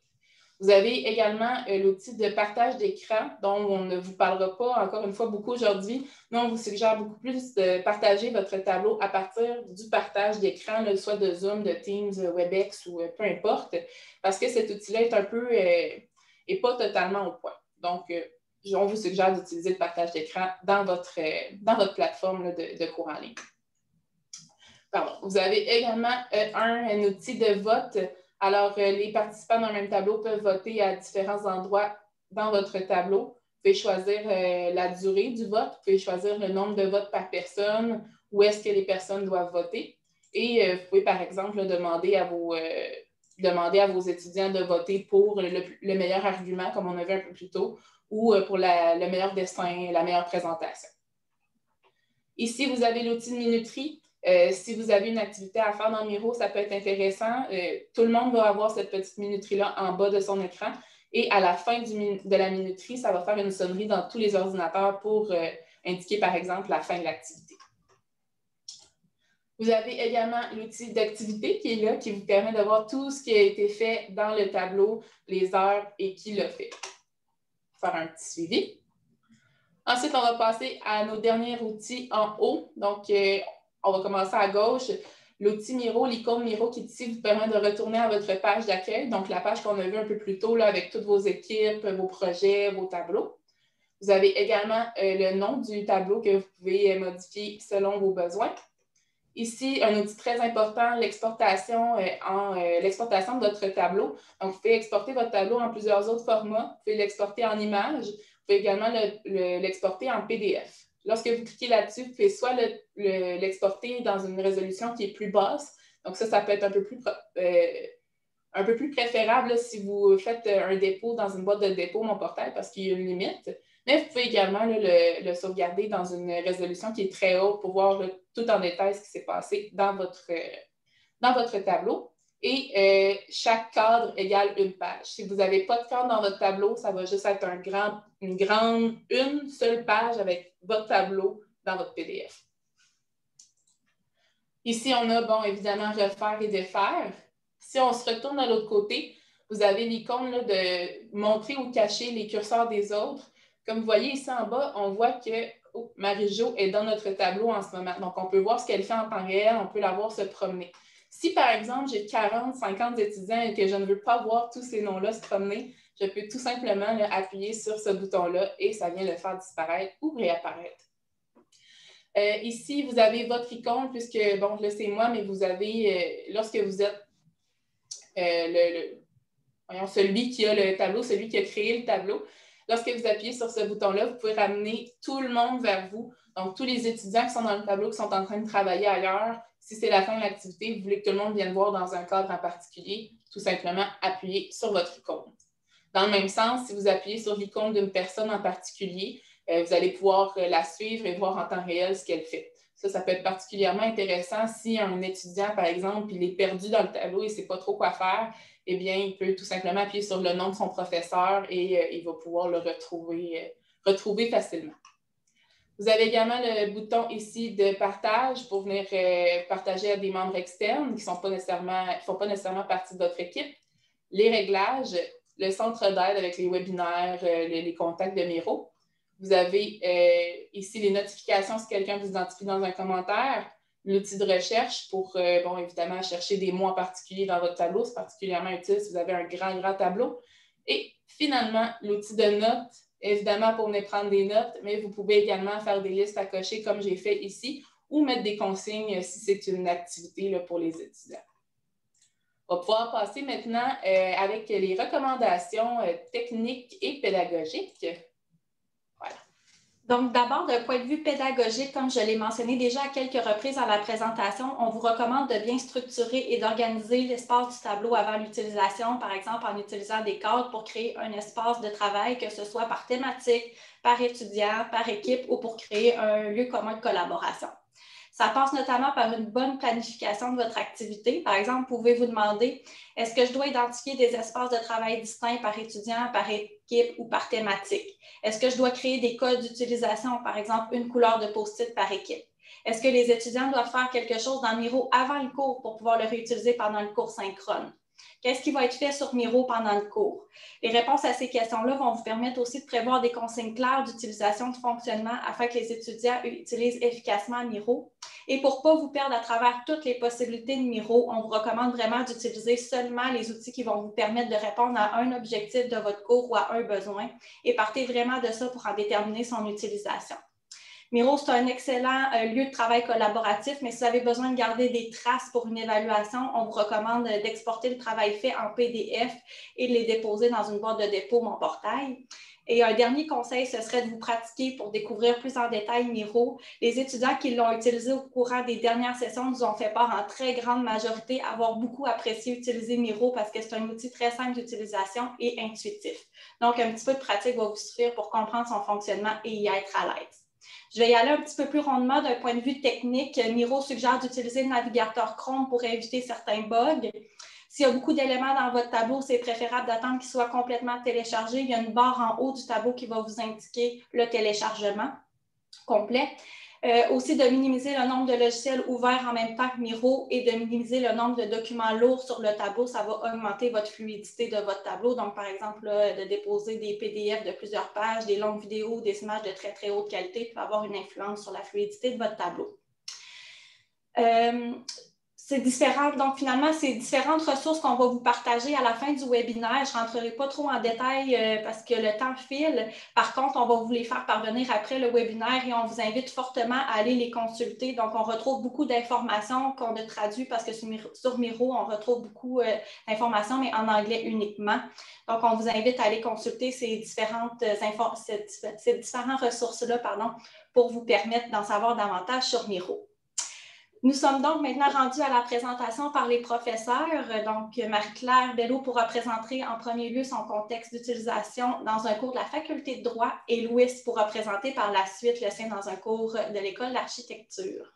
Vous avez également l'outil de partage d'écran dont on ne vous parlera pas encore une fois beaucoup aujourd'hui. Nous, on vous suggère beaucoup plus de partager votre tableau à partir du partage d'écran, soit de Zoom, de Teams, WebEx ou peu importe, parce que cet outil-là est un peu et pas totalement au point. Donc, on vous suggère d'utiliser le partage d'écran dans votre plateforme de cours en ligne. Pardon. Vous avez également un outil de vote. Alors, les participants dans le même tableau peuvent voter à différents endroits dans votre tableau. Vous pouvez choisir la durée du vote, vous pouvez choisir le nombre de votes par personne, où est-ce que les personnes doivent voter. Et vous pouvez, par exemple, demander à vos étudiants de voter pour le meilleur argument, comme on a vu un peu plus tôt, ou pour le meilleur dessin, la meilleure présentation. Ici, vous avez l'outil de minuterie. Si vous avez une activité à faire dans Miro, ça peut être intéressant. Tout le monde va avoir cette petite minuterie-là en bas de son écran. Et à la fin de la minuterie, ça va faire une sonnerie dans tous les ordinateurs pour indiquer, par exemple, la fin de l'activité. Vous avez également l'outil d'activité qui est là, qui vous permet de voir tout ce qui a été fait dans le tableau, les heures et qui l'a fait. Faire un petit suivi. Ensuite, on va passer à nos derniers outils en haut. Donc, on va commencer à gauche. L'outil Miro, l'icône Miro qui est ici, vous permet de retourner à votre page d'accueil. Donc, la page qu'on a vue un peu plus tôt là, avec toutes vos équipes, vos projets, vos tableaux. Vous avez également le nom du tableau que vous pouvez modifier selon vos besoins. Ici, un outil très important, l'exportation de votre tableau. Donc, vous pouvez exporter votre tableau en plusieurs autres formats. Vous pouvez l'exporter en images. Vous pouvez également l'exporter en PDF. Lorsque vous cliquez là-dessus, vous pouvez soit l'exporter dans une résolution qui est plus basse. Donc, ça peut être un peu plus préférable là, si vous faites un dépôt dans une boîte de dépôt Mon Portail parce qu'il y a une limite. Mais vous pouvez également le sauvegarder dans une résolution qui est très haute pour voir tout en détail ce qui s'est passé dans votre tableau. Et chaque cadre égale une page. Si vous n'avez pas de cadre dans votre tableau, ça va juste être une seule page avec votre tableau dans votre PDF. Ici, on a, évidemment, refaire et défaire. Si on se retourne de l'autre côté, vous avez l'icône de montrer ou cacher les curseurs des autres. Comme vous voyez ici en bas, on voit que Marie-Jo est dans notre tableau en ce moment. Donc, on peut voir ce qu'elle fait en temps réel, on peut la voir se promener. Si, par exemple, j'ai 40, 50 étudiants et que je ne veux pas voir tous ces noms-là se promener, je peux tout simplement appuyer sur ce bouton-là et ça vient le faire disparaître ou réapparaître. Ici, vous avez votre icône, puisque, là, c'est moi, mais vous avez, lorsque vous êtes celui qui a le tableau, celui qui a créé le tableau, lorsque vous appuyez sur ce bouton-là, vous pouvez ramener tout le monde vers vous. Donc, tous les étudiants qui sont dans le tableau, qui sont en train de travailler ailleurs, si c'est la fin de l'activité, vous voulez que tout le monde vienne voir dans un cadre en particulier, tout simplement appuyez sur votre icône. Dans le même sens, si vous appuyez sur l'icône d'une personne en particulier, vous allez pouvoir la suivre et voir en temps réel ce qu'elle fait. Ça peut être particulièrement intéressant si un étudiant, par exemple, il est perdu dans le tableau et il ne sait pas trop quoi faire, eh bien, il peut tout simplement appuyer sur le nom de son professeur et il va pouvoir le retrouver facilement. Vous avez également le bouton ici de partage pour venir partager à des membres externes qui ne font pas nécessairement partie de votre équipe. Les réglages, le centre d'aide avec les webinaires, les contacts de Miro. Vous avez ici les notifications si quelqu'un vous identifie dans un commentaire. L'outil de recherche pour, évidemment, chercher des mots en particulier dans votre tableau. C'est particulièrement utile si vous avez un grand tableau. Et finalement, l'outil de notes, évidemment, pour venir prendre des notes, mais vous pouvez également faire des listes à cocher comme j'ai fait ici ou mettre des consignes si c'est une activité là, pour les étudiants. On va pouvoir passer maintenant avec les recommandations techniques et pédagogiques. Voilà. Donc, d'abord, d'un point de vue pédagogique, comme je l'ai mentionné déjà à quelques reprises dans la présentation, on vous recommande de bien structurer et d'organiser l'espace du tableau avant l'utilisation, par exemple en utilisant des cadres pour créer un espace de travail, que ce soit par thématique, par étudiant, par équipe ou pour créer un lieu commun de collaboration. Ça passe notamment par une bonne planification de votre activité. Par exemple, vous pouvez vous demander, est-ce que je dois identifier des espaces de travail distincts par étudiant, par équipe ou par thématique? Est-ce que je dois créer des codes d'utilisation, par exemple une couleur de post-it par équipe? Est-ce que les étudiants doivent faire quelque chose dans Miro avant le cours pour pouvoir le réutiliser pendant le cours synchrone? Qu'est-ce qui va être fait sur Miro pendant le cours? Les réponses à ces questions-là vont vous permettre aussi de prévoir des consignes claires d'utilisation de fonctionnement afin que les étudiants utilisent efficacement Miro. Et pour ne pas vous perdre à travers toutes les possibilités de Miro, on vous recommande vraiment d'utiliser seulement les outils qui vont vous permettre de répondre à un objectif de votre cours ou à un besoin et partez vraiment de ça pour en déterminer son utilisation. Miro, c'est un excellent lieu de travail collaboratif, mais si vous avez besoin de garder des traces pour une évaluation, on vous recommande d'exporter le travail fait en PDF et de les déposer dans une boîte de dépôt Mon Portail. Et un dernier conseil, ce serait de vous pratiquer pour découvrir plus en détail Miro. Les étudiants qui l'ont utilisé au courant des dernières sessions nous ont fait part en très grande majorité avoir beaucoup apprécié utiliser Miro parce que c'est un outil très simple d'utilisation et intuitif. Donc, un petit peu de pratique va vous suffire pour comprendre son fonctionnement et y être à l'aise. Je vais y aller un petit peu plus rondement d'un point de vue technique. Miro suggère d'utiliser le navigateur Chrome pour éviter certains bugs. S'il y a beaucoup d'éléments dans votre tableau, c'est préférable d'attendre qu'il soit complètement téléchargé. Il y a une barre en haut du tableau qui va vous indiquer le téléchargement complet. Aussi de minimiser le nombre de logiciels ouverts en même temps que Miro et de minimiser le nombre de documents lourds sur le tableau. Ça va augmenter votre fluidité de votre tableau. Donc, par exemple, de déposer des PDF de plusieurs pages, des longues vidéos, des images de très, très haute qualité peut avoir une influence sur la fluidité de votre tableau. C'est différent. Donc, finalement, c'est différentes ressources qu'on va vous partager à la fin du webinaire. Je ne rentrerai pas trop en détail parce que le temps file. Par contre, on va vous les faire parvenir après le webinaire et on vous invite fortement à aller les consulter. Donc, on retrouve beaucoup d'informations qu'on a traduites parce que sur Miro, on retrouve beaucoup d'informations, mais en anglais uniquement. Donc, on vous invite à aller consulter ces différentes ressources-là, pour vous permettre d'en savoir davantage sur Miro. Nous sommes donc maintenant rendus à la présentation par les professeurs. Donc, Marie-Claire Bello pourra présenter en premier lieu son contexte d'utilisation dans un cours de la faculté de droit et Louis pourra présenter par la suite le sien dans un cours de l'école d'architecture.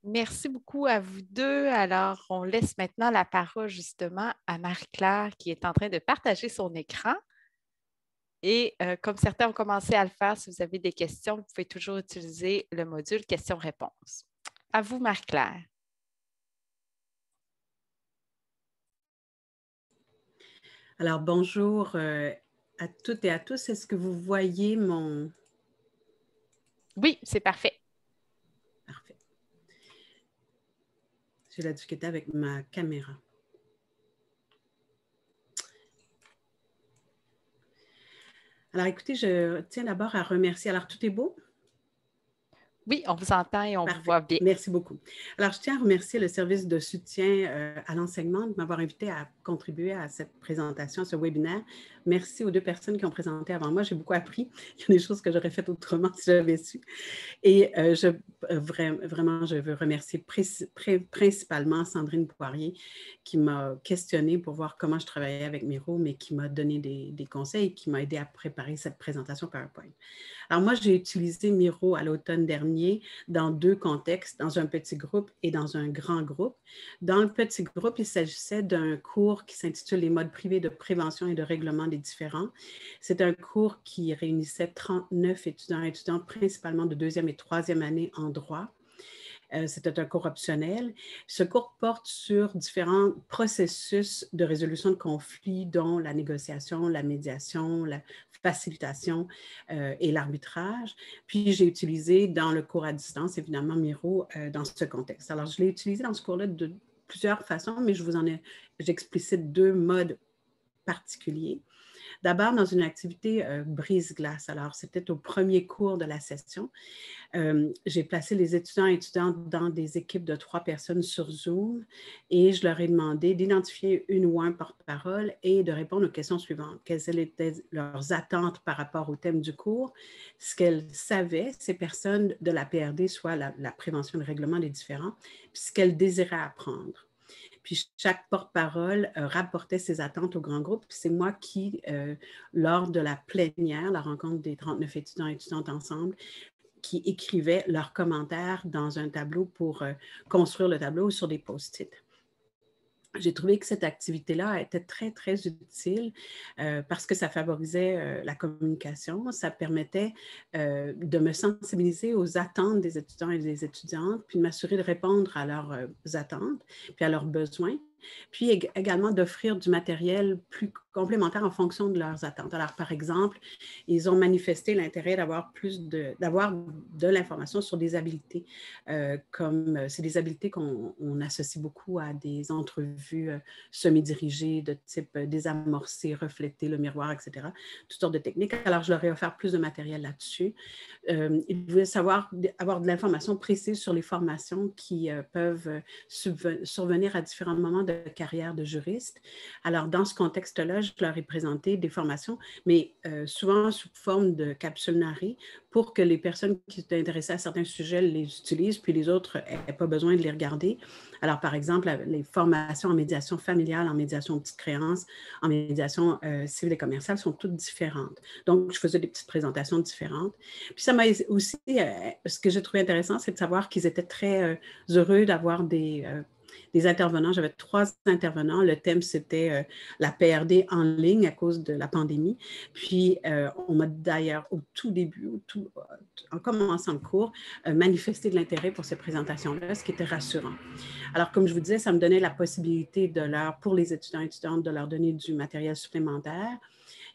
Merci beaucoup à vous deux. Alors, on laisse maintenant la parole justement à Marie-Claire qui est en train de partager son écran. Et comme certains ont commencé à le faire, si vous avez des questions, vous pouvez toujours utiliser le module questions-réponses. À vous, Marie-Claire. Alors, bonjour à toutes et à tous. Est-ce que vous voyez mon... Oui, c'est parfait. Parfait. J'ai la difficulté avec ma caméra. Alors, écoutez, je tiens d'abord à remercier. Alors, tout est beau? Oui, on vous entend et on Parfait. vous voit bien. Merci beaucoup. Alors, je tiens à remercier le service de soutien à l'enseignement de m'avoir invité à contribuer à cette présentation, à ce webinaire. Merci aux deux personnes qui ont présenté avant moi. J'ai beaucoup appris. Il y a des choses que j'aurais faites autrement si j'avais su. Et vraiment, je veux remercier principalement Sandrine Poirier qui m'a questionnée pour voir comment je travaillais avec Miro, mais qui m'a donné des conseils et qui m'a aidé à préparer cette présentation PowerPoint. Alors moi, j'ai utilisé Miro à l'automne dernier dans deux contextes, dans un petit groupe et dans un grand groupe. Dans le petit groupe, il s'agissait d'un cours qui s'intitule « Les modes privés de prévention et de règlement des différends ». C'est un cours qui réunissait 39 étudiants et étudiantes, principalement de deuxième et troisième année en droit. C'était un cours optionnel. Ce cours porte sur différents processus de résolution de conflits, dont la négociation, la médiation, la facilitation et l'arbitrage. Puis, j'ai utilisé dans le cours à distance, évidemment, Miro dans ce contexte. Alors, je l'ai utilisé dans ce cours-là de plusieurs façons, mais j'explicite deux modes particuliers. D'abord, dans une activité brise-glace. Alors, c'était au premier cours de la session. J'ai placé les étudiants et étudiantes dans des équipes de 3 personnes sur Zoom et je leur ai demandé d'identifier une ou un porte-parole et de répondre aux questions suivantes. Quelles étaient leurs attentes par rapport au thème du cours? Ce qu'elles savaient, ces personnes de la PRD, soit la prévention et le règlement des différends, puis ce qu'elles désiraient apprendre. Puis chaque porte-parole rapportait ses attentes au grand groupe. Puis c'est moi qui, lors de la plénière, la rencontre des 39 étudiants et étudiantes ensemble, qui écrivaient leurs commentaires dans un tableau pour construire le tableau sur des post-it. j'ai trouvé que cette activité-là était très, très utile parce que ça favorisait la communication, ça permettait de me sensibiliser aux attentes des étudiants et des étudiantes, puis de m'assurer de répondre à leurs attentes, puis à leurs besoins, puis également d'offrir du matériel plus complémentaire en fonction de leurs attentes. Alors, par exemple, ils ont manifesté l'intérêt d'avoir de l'information sur des habiletés, comme c'est des habiletés qu'on associe beaucoup à des entrevues semi-dirigées de type désamorcer, refléter le miroir, etc. Toutes sortes de techniques. Alors, je leur ai offert plus de matériel là-dessus. Ils voulaient avoir de l'information précise sur les formations qui peuvent survenir à différents moments de carrière de juriste. Alors, dans ce contexte-là, je leur ai présenté des formations, mais souvent sous forme de capsules narrées pour que les personnes qui sont intéressées à certains sujets les utilisent, puis les autres n'aient pas besoin de les regarder. Alors, par exemple, les formations en médiation familiale, en médiation petite créance, en médiation civile et commerciale sont toutes différentes. Donc, je faisais des petites présentations différentes. Puis ça m'a aussi, ce que j'ai trouvé intéressant, c'est de savoir qu'ils étaient très heureux d'avoir des intervenants. J'avais 3 intervenants. Le thème, c'était la PRD en ligne à cause de la pandémie. Puis, on m'a d'ailleurs, au tout début, en commençant le cours, manifesté de l'intérêt pour ces présentations-là, ce qui était rassurant. Alors, comme je vous disais, ça me donnait la possibilité pour les étudiants et étudiantes, de leur donner du matériel supplémentaire.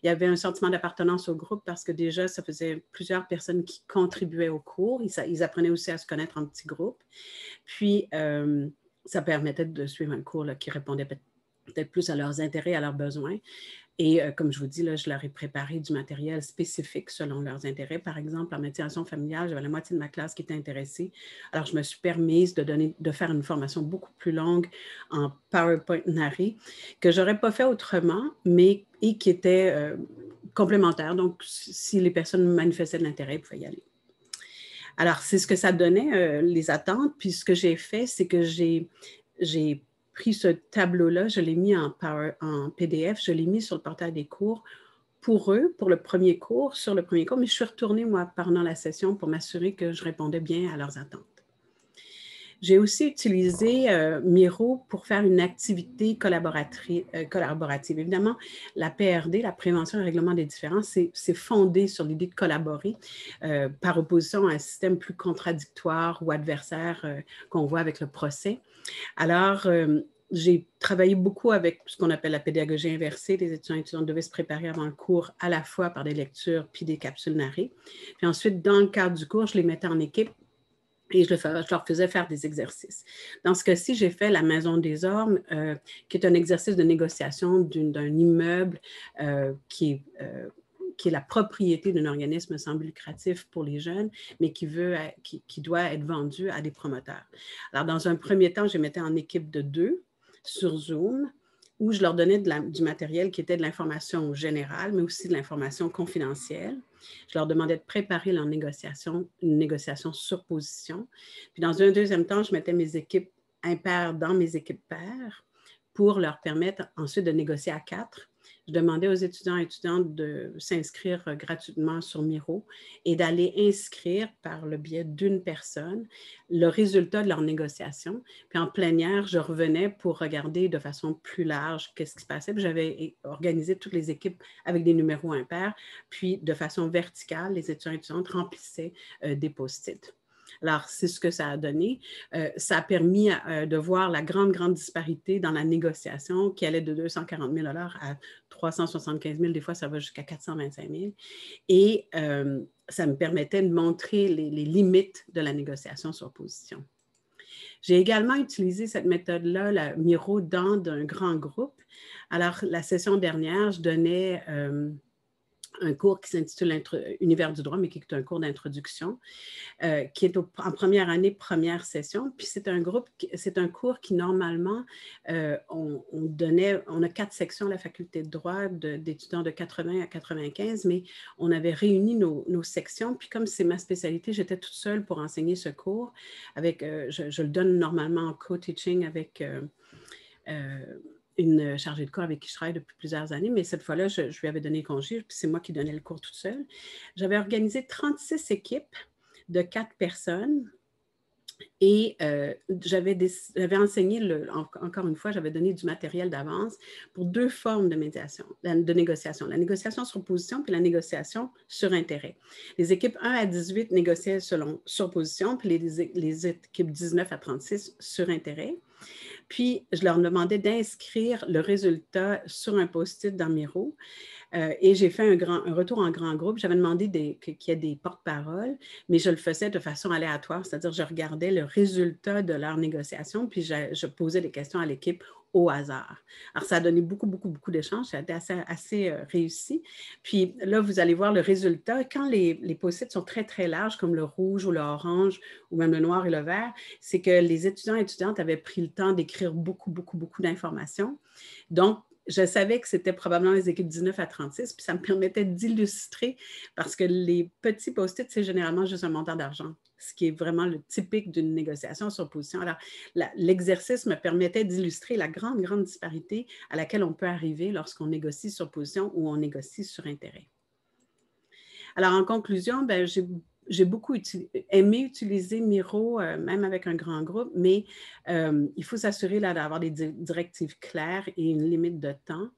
Il y avait un sentiment d'appartenance au groupe parce que déjà, ça faisait plusieurs personnes qui contribuaient au cours. Ils apprenaient aussi à se connaître en petits groupes. Puis, ça permettait de suivre un cours là, qui répondait peut-être plus à leurs intérêts, à leurs besoins. Et comme je vous dis, là, je leur ai préparé du matériel spécifique selon leurs intérêts. Par exemple, en médiation familiale, j'avais la moitié de ma classe qui était intéressée. Alors, je me suis permise de faire une formation beaucoup plus longue en PowerPoint narré que je n'aurais pas fait autrement, mais et qui était complémentaire. Donc, si les personnes manifestaient de l'intérêt, ils pouvaient y aller. Alors, c'est ce que ça donnait, les attentes. Puis, ce que j'ai fait, c'est que j'ai pris ce tableau-là, je l'ai mis en PDF, je l'ai mis sur le portail des cours pour eux, sur le premier cours, mais je suis retournée, moi, pendant la session pour m'assurer que je répondais bien à leurs attentes. J'ai aussi utilisé Miro pour faire une activité collaborative. Évidemment, la PRD, la prévention et règlement des différends, c'est fondé sur l'idée de collaborer par opposition à un système plus contradictoire ou adversaire qu'on voit avec le procès. Alors, j'ai travaillé beaucoup avec ce qu'on appelle la pédagogie inversée. Les étudiants et étudiantes devaient se préparer avant le cours à la fois par des lectures puis des capsules narrées. Puis ensuite, dans le cadre du cours, je les mettais en équipe et je leur faisais faire des exercices. Dans ce cas-ci, j'ai fait la Maison des Ormes, qui est un exercice de négociation d'un immeuble qui est la propriété d'un organisme sans but lucratif pour les jeunes, mais qui doit être vendu à des promoteurs. Alors, dans un premier temps, je les mettais en équipe de 2 sur Zoom, où je leur donnais du matériel qui était de l'information générale, mais aussi de l'information confidentielle. Je leur demandais de préparer une négociation sur position. Puis dans un deuxième temps, je mettais mes équipes impaires dans mes équipes paires pour leur permettre ensuite de négocier à 4. Je demandais aux étudiants et étudiantes de s'inscrire gratuitement sur Miro et d'aller inscrire par le biais d'une personne le résultat de leur négociation. Puis en plénière, je revenais pour regarder de façon plus large qu'est-ce qui se passait. Puis j'avais organisé toutes les équipes avec des numéros impairs. Puis de façon verticale, les étudiants et étudiantes remplissaient des post-it. Alors, c'est ce que ça a donné. Ça a permis de voir la grande disparité dans la négociation qui allait de 240 000 $ à 375 000. Des fois, ça va jusqu'à 425 000. Et ça me permettait de montrer les limites de la négociation sur position. J'ai également utilisé cette méthode-là, la Miro, dans un grand groupe. Alors, la session dernière, je donnais un cours qui s'intitule Univers du droit, mais qui est un cours d'introduction, qui est en première année, première session. Puis c'est un cours qui, normalement, on a 4 sections à la faculté de droit d'étudiants de 80 à 95, mais on avait réuni nos sections. Puis comme c'est ma spécialité, j'étais toute seule pour enseigner ce cours. Je le donne normalement en co-teaching avec une chargée de cours avec qui je travaille depuis plusieurs années, mais cette fois-là, je lui avais donné congé, puis c'est moi qui donnais le cours toute seule. J'avais organisé 36 équipes de 4 personnes Et j'avais enseigné, encore une fois, j'avais donné du matériel d'avance pour 2 formes de médiation, de négociation. La négociation sur position puis la négociation sur intérêt. Les équipes 1 à 18 négociaient sur position, puis les équipes 19 à 36 sur intérêt. Puis, je leur demandais d'inscrire le résultat sur un post-it dans Miro. Et j'ai fait un retour en grand groupe. J'avais demandé qu'il y ait des porte-paroles, mais je le faisais de façon aléatoire, c'est-à-dire je regardais le résultat de leur négociation, puis je posais des questions à l'équipe au hasard. Alors, ça a donné beaucoup, beaucoup, beaucoup d'échanges. Ça a été assez réussi. Puis là, vous allez voir le résultat. Quand les post-it sont très, très larges, comme le rouge ou l'orange, ou même le noir et le vert, c'est que les étudiants et étudiantes avaient pris le temps d'écrire beaucoup, beaucoup, beaucoup d'informations. Donc, je savais que c'était probablement les équipes 19 à 36, puis ça me permettait d'illustrer, parce que les petits post-it, c'est généralement juste un montant d'argent, ce qui est vraiment le typique d'une négociation sur position. Alors, l'exercice me permettait d'illustrer la grande, grande disparité à laquelle on peut arriver lorsqu'on négocie sur position ou on négocie sur intérêt. Alors, en conclusion, ben, j'ai beaucoup aimé utiliser Miro, même avec un grand groupe, mais il faut s'assurer d'avoir des directives claires et une limite de temps.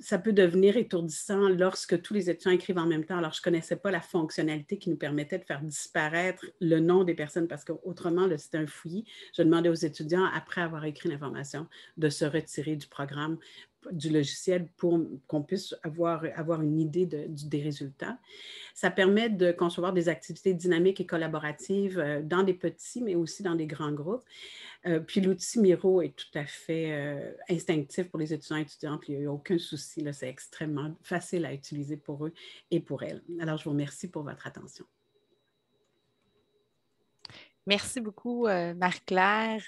Ça peut devenir étourdissant lorsque tous les étudiants écrivent en même temps. Alors, je ne connaissais pas la fonctionnalité qui nous permettait de faire disparaître le nom des personnes parce qu'autrement, c'était un fouillis. Je demandais aux étudiants, après avoir écrit l'information, de se retirer du programme, du logiciel pour qu'on puisse avoir une idée des résultats. Ça permet de concevoir des activités dynamiques et collaboratives dans des petits, mais aussi dans des grands groupes. Puis l'outil Miro est tout à fait instinctif pour les étudiants et étudiantes. Il n'y a aucun souci. C'est extrêmement facile à utiliser pour eux et pour elles. Alors, je vous remercie pour votre attention. Merci beaucoup, Marie-Claire.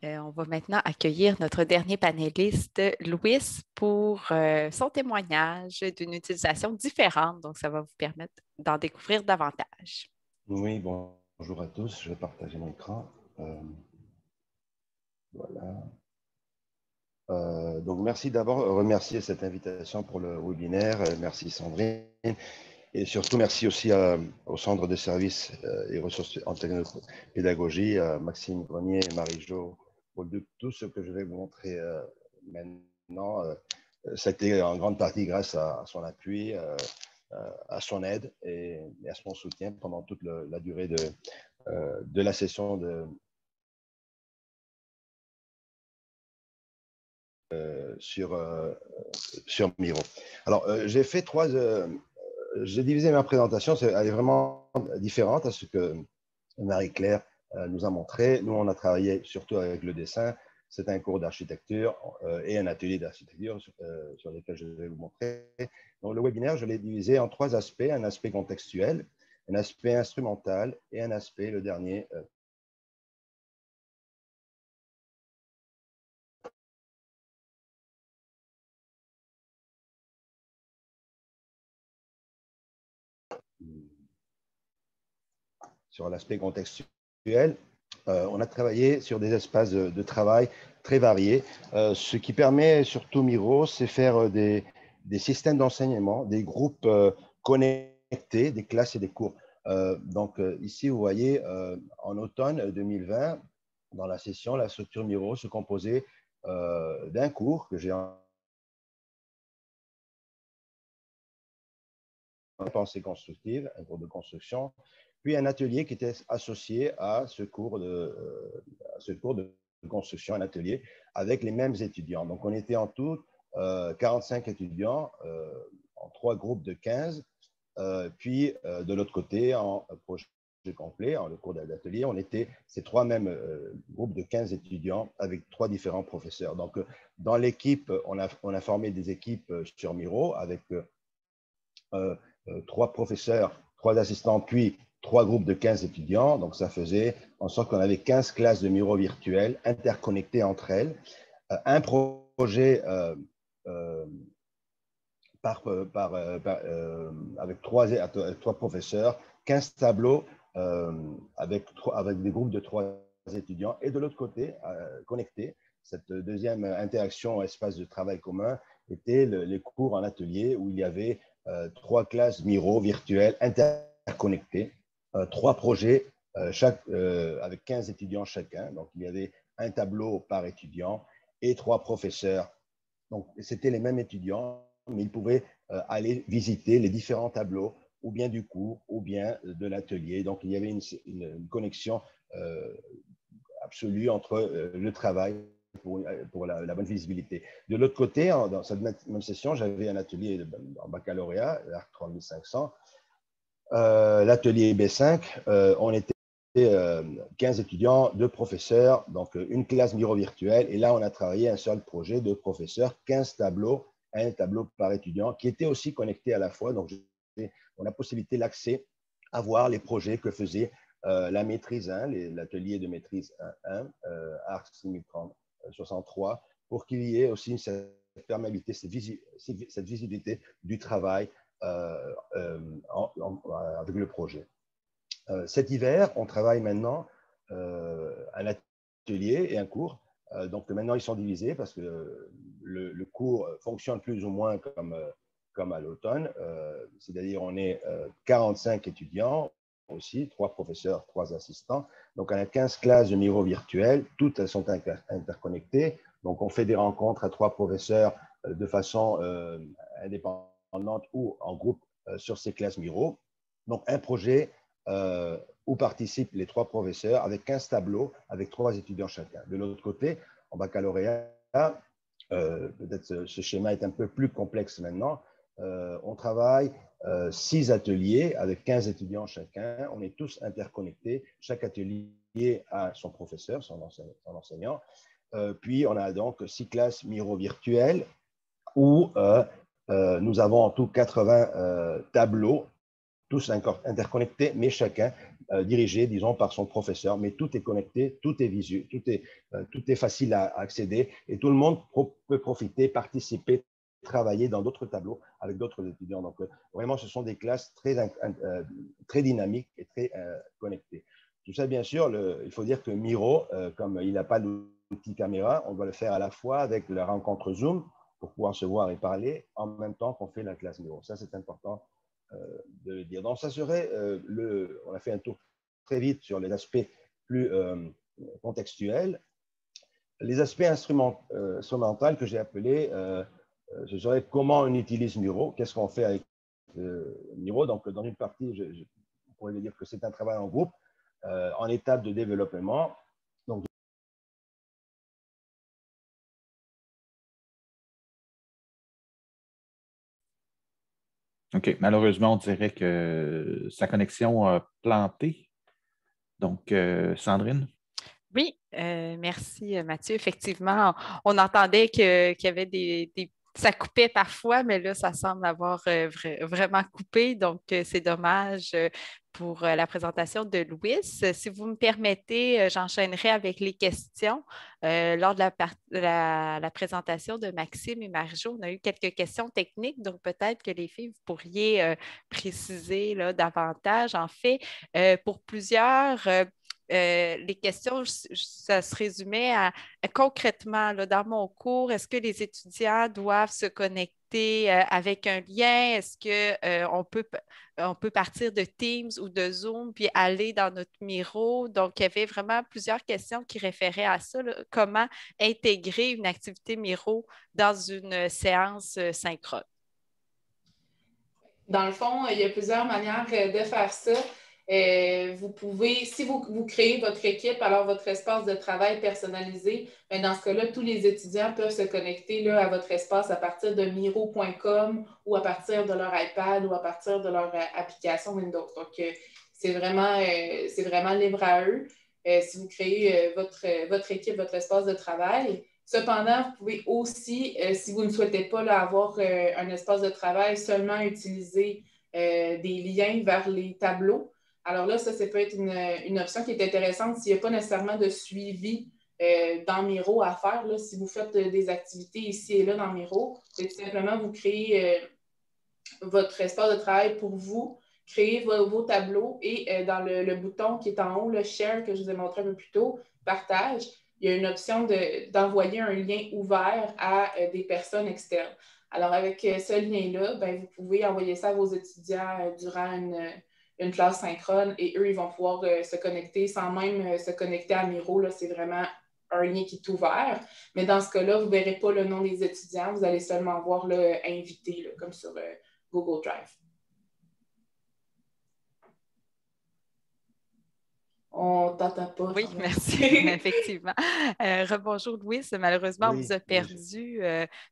On va maintenant accueillir notre dernier panéliste, Louis, pour son témoignage d'une utilisation différente. Donc, ça va vous permettre d'en découvrir davantage. Oui, bonjour à tous. Je vais partager mon écran. Voilà. Donc, merci d'abord, remercier cette invitation pour le webinaire. Merci Sandrine. Et surtout, merci aussi au Centre de services et ressources en pédagogie, Maxime Grenier et Marie-Jo, pour tout ce que je vais vous montrer maintenant. Ça a été en grande partie grâce à son appui, à son aide et à son soutien pendant toute la durée de la session sur Miro. Alors, j'ai fait j'ai divisé ma présentation, elle est vraiment différente à ce que Marie-Claire nous a montré. Nous, on a travaillé surtout avec le dessin. C'est un cours d'architecture et un atelier d'architecture sur lesquels je vais vous montrer. Donc, le webinaire, je l'ai divisé en 3 aspects. Un aspect contextuel, un aspect instrumental et un aspect, le dernier, sur l'aspect contextuel. On a travaillé sur des espaces de travail très variés. Ce qui permet surtout Miro, c'est faire des systèmes d'enseignement, des groupes connectés, des classes et des cours. Donc ici, vous voyez, en automne 2020, dans la session, la structure Miro se composait d'un cours que j'ai pensée constructive, un cours de construction, puis un atelier qui était associé à ce cours de construction, un atelier avec les mêmes étudiants. Donc, on était en tout 45 étudiants en 3 groupes de 15. Puis, de l'autre côté, en projet complet, en le cours d'atelier, on était ces 3 mêmes groupes de 15 étudiants avec 3 différents professeurs. Donc, dans l'équipe, on a formé des équipes sur Miro avec 3 professeurs, 3 assistants, puis 3 groupes de 15 étudiants. Donc, ça faisait en sorte qu'on avait 15 classes de Miro virtuelles interconnectées entre elles. Un projet avec 3 professeurs, 15 tableaux avec des groupes de 3 étudiants. Et de l'autre côté, connecté, cette deuxième interaction espace de travail commun était les cours en atelier où il y avait 3 classes Miro virtuelles interconnectées, 3 projets avec 15 étudiants chacun. Donc, il y avait un tableau par étudiant et 3 professeurs. Donc, c'était les mêmes étudiants, mais ils pouvaient aller visiter les différents tableaux, ou bien du cours, ou bien de l'atelier. Donc, il y avait une connexion absolue entre le travail pour la bonne visibilité. De l'autre côté, dans cette même session, j'avais un atelier en baccalauréat, l'ARC 3500. L'atelier B5, on était 15 étudiants, 2 professeurs, donc une classe Miro virtuelle. Et là, on a travaillé un seul projet de professeurs, 15 tableaux, un tableau par étudiant, qui était aussi connecté à la fois. Donc, on a possibilité l'accès à voir les projets que faisait la maîtrise 1, l'atelier de maîtrise 1, ARC 6063, pour qu'il y ait aussi cette perméabilité, cette visibilité du travail avec le projet. Cet hiver, on travaille maintenant un atelier et un cours. Donc maintenant, ils sont divisés parce que le cours fonctionne plus ou moins comme à l'automne. C'est-à-dire, on est 45 étudiants aussi, 3 professeurs, 3 assistants. Donc, on a 15 classes de Miro virtuelles. Toutes elles sont interconnectées. Donc, on fait des rencontres à 3 professeurs de façon indépendante ou en groupe sur ces classes Miro. Donc, un projet où participent les 3 professeurs avec 15 tableaux, avec 3 étudiants chacun. De l'autre côté, en baccalauréat, peut-être ce schéma est un peu plus complexe maintenant. On travaille 6 ateliers avec 15 étudiants chacun. On est tous interconnectés. Chaque atelier a son professeur, son enseignant. Puis, on a donc 6 classes Miro virtuelles où nous avons en tout 80 tableaux, tous interconnectés, mais chacun dirigé, disons, par son professeur. Mais tout est connecté, tout est visuel, tout est facile à accéder et tout le monde peut profiter, participer, travailler dans d'autres tableaux avec d'autres étudiants. Donc, vraiment, ce sont des classes très dynamiques et très connectées. Tout ça, bien sûr, il faut dire que Miro, comme il n'a pas l'outil caméra, on doit le faire à la fois avec la rencontre Zoom pour pouvoir se voir et parler en même temps qu'on fait la classe Miro. Ça, c'est important de le dire. Donc, ça serait on a fait un tour très vite sur les aspects plus contextuels. Les aspects instrumentaux que j'ai appelés, ce serait comment on utilise Miro, qu'est-ce qu'on fait avec Miro. Donc, dans une partie, on pourrait dire que c'est un travail en groupe, en étape de développement. Donc, OK. Malheureusement, on dirait que sa connexion a planté. Donc, Sandrine? Oui, merci Mathieu. Effectivement, on entendait qu'il y avait ça coupait parfois, mais là, ça semble avoir vraiment coupé. Donc, c'est dommage pour la présentation de Louis. Si vous me permettez, j'enchaînerai avec les questions. Lors de la présentation de Maxime et Marie-Jo, on a eu quelques questions techniques, donc peut-être que les filles, vous pourriez préciser là, davantage. En fait, pour plusieurs, les questions, ça se résumait à concrètement, là, dans mon cours, est-ce que les étudiants doivent se connecter avec un lien? Est-ce qu'on peut partir de Teams ou de Zoom puis aller dans notre Miro? Donc, il y avait vraiment plusieurs questions qui référaient à ça. Là, comment intégrer une activité Miro dans une séance synchrone? Dans le fond, il y a plusieurs manières de faire ça. Vous pouvez, si vous créez votre équipe, alors votre espace de travail personnalisé, bien dans ce cas-là, tous les étudiants peuvent se connecter là, à votre espace à partir de miro.com ou à partir de leur iPad ou à partir de leur application Windows. Donc, c'est vraiment libre à eux. Si vous créez votre équipe, votre espace de travail. Cependant, vous pouvez aussi, si vous ne souhaitez pas là, avoir un espace de travail, seulement utiliser des liens vers les tableaux. Alors là, ça peut être une option qui est intéressante s'il n'y a pas nécessairement de suivi dans Miro à faire. Là, si vous faites des activités ici et là dans Miro, c'est tout simplement vous créez votre espace de travail pour vous, créez vos tableaux et dans le bouton qui est en haut, le Share que je vous ai montré un peu plus tôt, Partage, il y a une option d'envoyer un lien ouvert à des personnes externes. Alors, avec ce lien-là, ben, vous pouvez envoyer ça à vos étudiants durant une classe synchrone et eux, ils vont pouvoir se connecter sans même se connecter à Miro. Là, c'est vraiment un lien qui est ouvert. Mais dans ce cas-là, vous ne verrez pas le nom des étudiants. Vous allez seulement voir là, invité, là, comme sur Google Drive. On ne t'entend pas. Oui, merci, effectivement. Rebonjour, Louise. Malheureusement, on vous a perdu.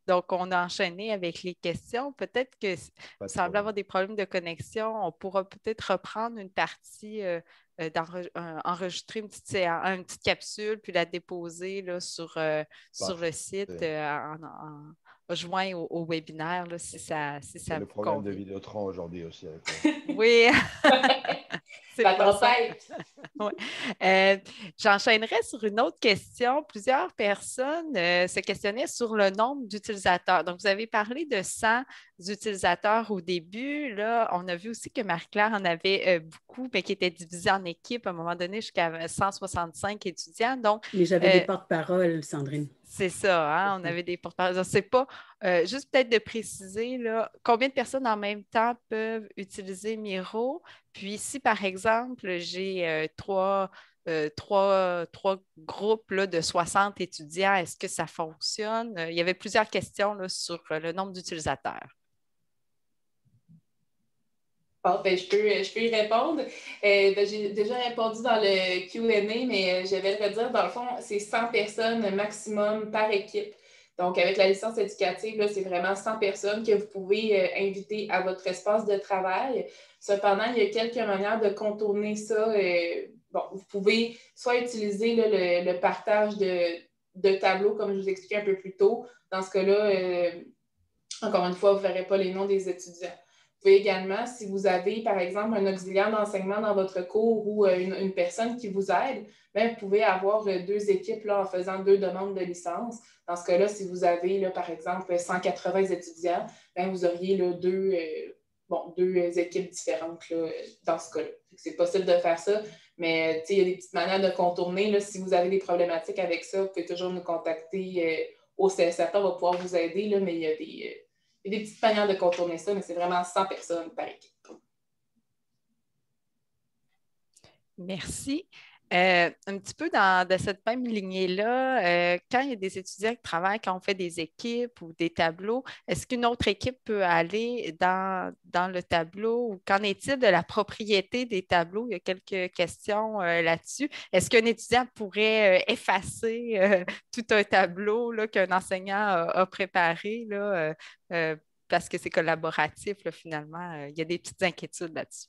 Donc, on a enchaîné avec les questions. Peut-être que vous semblez avoir des problèmes de connexion. On pourra peut-être reprendre une partie, enregistrer une petite capsule, puis la déposer là, sur le site en joint au webinaire, là, si ça le vous problème convient. de Vidéotron aujourd'hui aussi. Avec Oui. C'est la pas ça. tempête. Ouais. J'enchaînerai sur une autre question. Plusieurs personnes se questionnaient sur le nombre d'utilisateurs. Donc, vous avez parlé de 100 utilisateurs au début. Là, on a vu aussi que Marie-Claire en avait beaucoup, mais qui étaient divisés en équipes à un moment donné jusqu'à 165 étudiants. Donc, mais j'avais des porte-paroles, Sandrine. C'est ça, hein? On avait des porte-paroles. C'est pas juste peut-être de préciser là, combien de personnes en même temps peuvent utiliser Miro. Puis si par exemple, j'ai trois groupes là, de 60 étudiants, est-ce que ça fonctionne? Il y avait plusieurs questions là, sur le nombre d'utilisateurs. Bon, ben, je peux y répondre. J'ai déjà répondu dans le Q&A, mais je vais le redire. Dans le fond, c'est 100 personnes maximum par équipe. Donc, avec la licence éducative, là, c'est vraiment 100 personnes que vous pouvez inviter à votre espace de travail. Cependant, il y a quelques manières de contourner ça. Bon, vous pouvez soit utiliser là, le partage de tableaux, comme je vous expliquais un peu plus tôt. Dans ce cas-là, encore une fois, vous ne verrez pas les noms des étudiants. Vous pouvez également, si vous avez, par exemple, un auxiliaire d'enseignement dans votre cours ou une personne qui vous aide, bien, vous pouvez avoir deux équipes là, en faisant 2 demandes de licence. Dans ce cas-là, si vous avez, là, par exemple, 180 étudiants, bien, vous auriez là, deux équipes différentes là, dans ce cas-là. C'est possible de faire ça, mais il y a des petites manières de contourner. Là, si vous avez des problématiques avec ça, vous pouvez toujours nous contacter au CSRT, on va pouvoir vous aider, là, mais il y a des petites manières de contourner ça, mais c'est vraiment 100 personnes par équipe. Merci. Un petit peu de cette même lignée-là, quand il y a des étudiants qui travaillent, quand on fait des équipes ou des tableaux, est-ce qu'une autre équipe peut aller dans le tableau ou qu'en est-il de la propriété des tableaux? Il y a quelques questions là-dessus. Est-ce qu'un étudiant pourrait effacer tout un tableau là, qu'un enseignant a préparé là, parce que c'est collaboratif là, finalement? Il y a des petites inquiétudes là-dessus.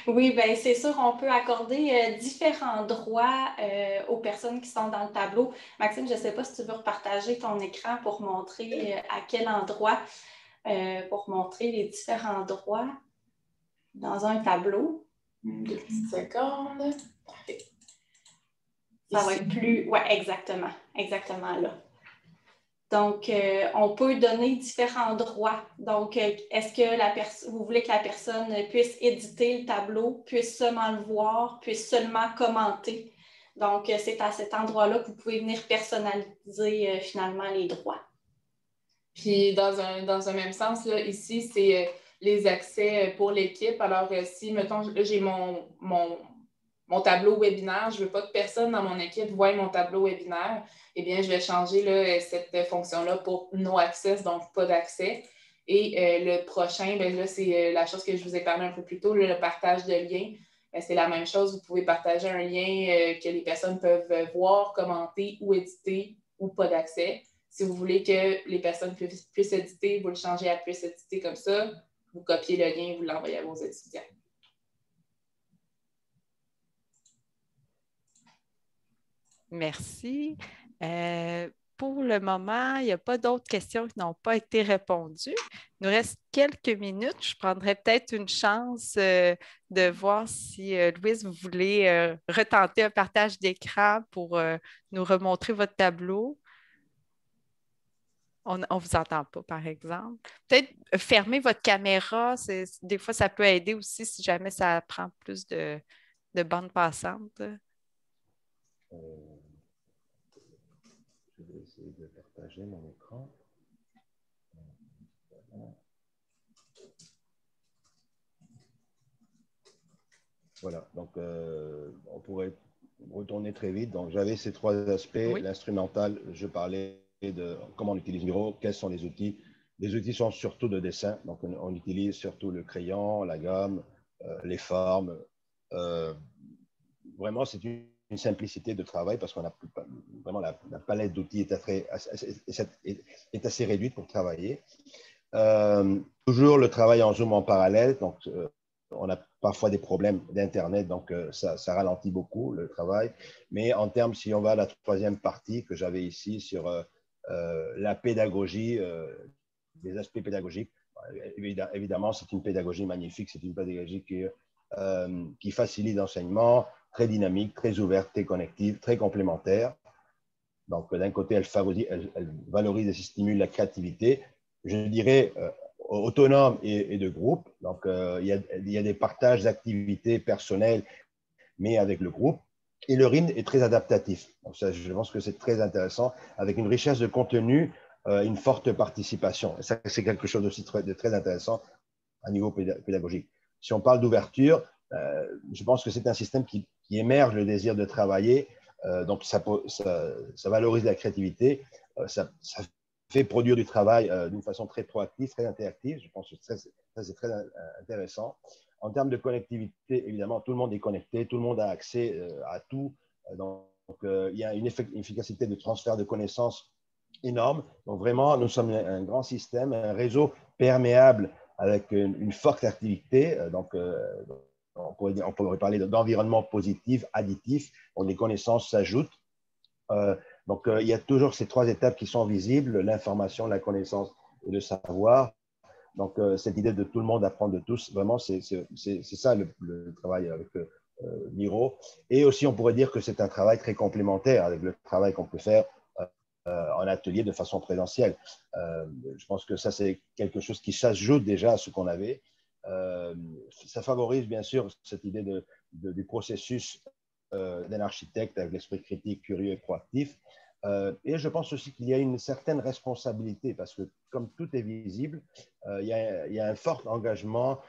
Oui, bien, c'est sûr, on peut accorder différents droits aux personnes qui sont dans le tableau. Maxime, je ne sais pas si tu veux repartager ton écran pour montrer à quel endroit, pour montrer les différents droits dans un tableau. 2 petites secondes. Parfait. Ça va être plus... Oui, exactement là. Donc, on peut donner différents droits. Donc, est-ce que vous voulez que la personne puisse éditer le tableau, puisse seulement le voir, puisse seulement commenter? Donc, c'est à cet endroit-là que vous pouvez venir personnaliser finalement les droits. Puis, dans un même sens, là, ici, c'est les accès pour l'équipe. Alors, si, mettons, j'ai mon tableau webinaire, je ne veux pas que personne dans mon équipe voie mon tableau webinaire, eh bien, je vais changer là, cette fonction-là pour No Access, donc pas d'accès. Et le prochain, bien, là, c'est la chose que je vous ai parlé un peu plus tôt, là, le partage de liens. C'est la même chose, vous pouvez partager un lien que les personnes peuvent voir, commenter ou éditer ou pas d'accès. Si vous voulez que les personnes puissent éditer, vous le changez à puisse éditer comme ça, vous copiez le lien et vous l'envoyez à vos étudiants. Merci. Pour le moment, il n'y a pas d'autres questions qui n'ont pas été répondues. Il nous reste quelques minutes. Je prendrais peut-être une chance de voir si, Louise, vous voulez retenter un partage d'écran pour nous remontrer votre tableau. On ne vous entend pas, par exemple. Peut-être fermer votre caméra. Des fois, ça peut aider aussi si jamais ça prend plus de bande passante. Je vais essayer de partager mon écran. Voilà. Voilà, donc on pourrait retourner très vite. Donc j'avais ces trois aspects. Oui. L'instrumental, je parlais de comment on utilise Miro, quels sont les outils. Les outils sont surtout de dessin, donc on utilise surtout le crayon, la gomme, les formes. Euh, Vraiment, c'est une simplicité de travail parce qu'on a vraiment la palette d'outils est assez réduite pour travailler. Toujours le travail en Zoom en parallèle, donc on a parfois des problèmes d'Internet, donc ça ralentit beaucoup le travail. Mais en termes, si on va à la troisième partie que j'avais ici sur la pédagogie, les aspects pédagogiques, évidemment, c'est une pédagogie magnifique, c'est une pédagogie qui facilite l'enseignement, très dynamique, très ouverte, très connective, très complémentaire. Donc, d'un côté, elle valorise et stimule la créativité. Je dirais autonome et de groupe. Donc, il y a des partages d'activités personnelles, mais avec le groupe. Et le RIN est très adaptatif. Donc, ça, je pense que c'est très intéressant, avec une richesse de contenu, une forte participation. Et ça, c'est quelque chose aussi de très intéressant à niveau pédagogique. Si on parle d'ouverture, je pense que c'est un système qui émerge le désir de travailler. Donc, ça valorise la créativité, ça fait produire du travail d'une façon très proactive, très interactive. Je pense que ça, c'est très intéressant. En termes de connectivité, évidemment, tout le monde est connecté, tout le monde a accès à tout. Donc, il y a une efficacité de transfert de connaissances énorme. Donc, vraiment, nous sommes un grand système, un réseau perméable avec une forte activité. Donc, on pourrait parler d'environnement positif, additif, où les connaissances s'ajoutent. Donc, il y a toujours ces trois étapes qui sont visibles, l'information, la connaissance et le savoir. Donc, cette idée de tout le monde apprendre de tous, vraiment, c'est ça le travail avec Miro. Et aussi, on pourrait dire que c'est un travail très complémentaire avec le travail qu'on peut faire en atelier de façon présentielle. Je pense que ça, c'est quelque chose qui s'ajoute déjà à ce qu'on avait. Ça favorise, bien sûr, cette idée du processus d'un architecte avec l'esprit critique, curieux et proactif. Et je pense aussi qu'il y a une certaine responsabilité parce que, comme tout est visible, il y a un fort engagement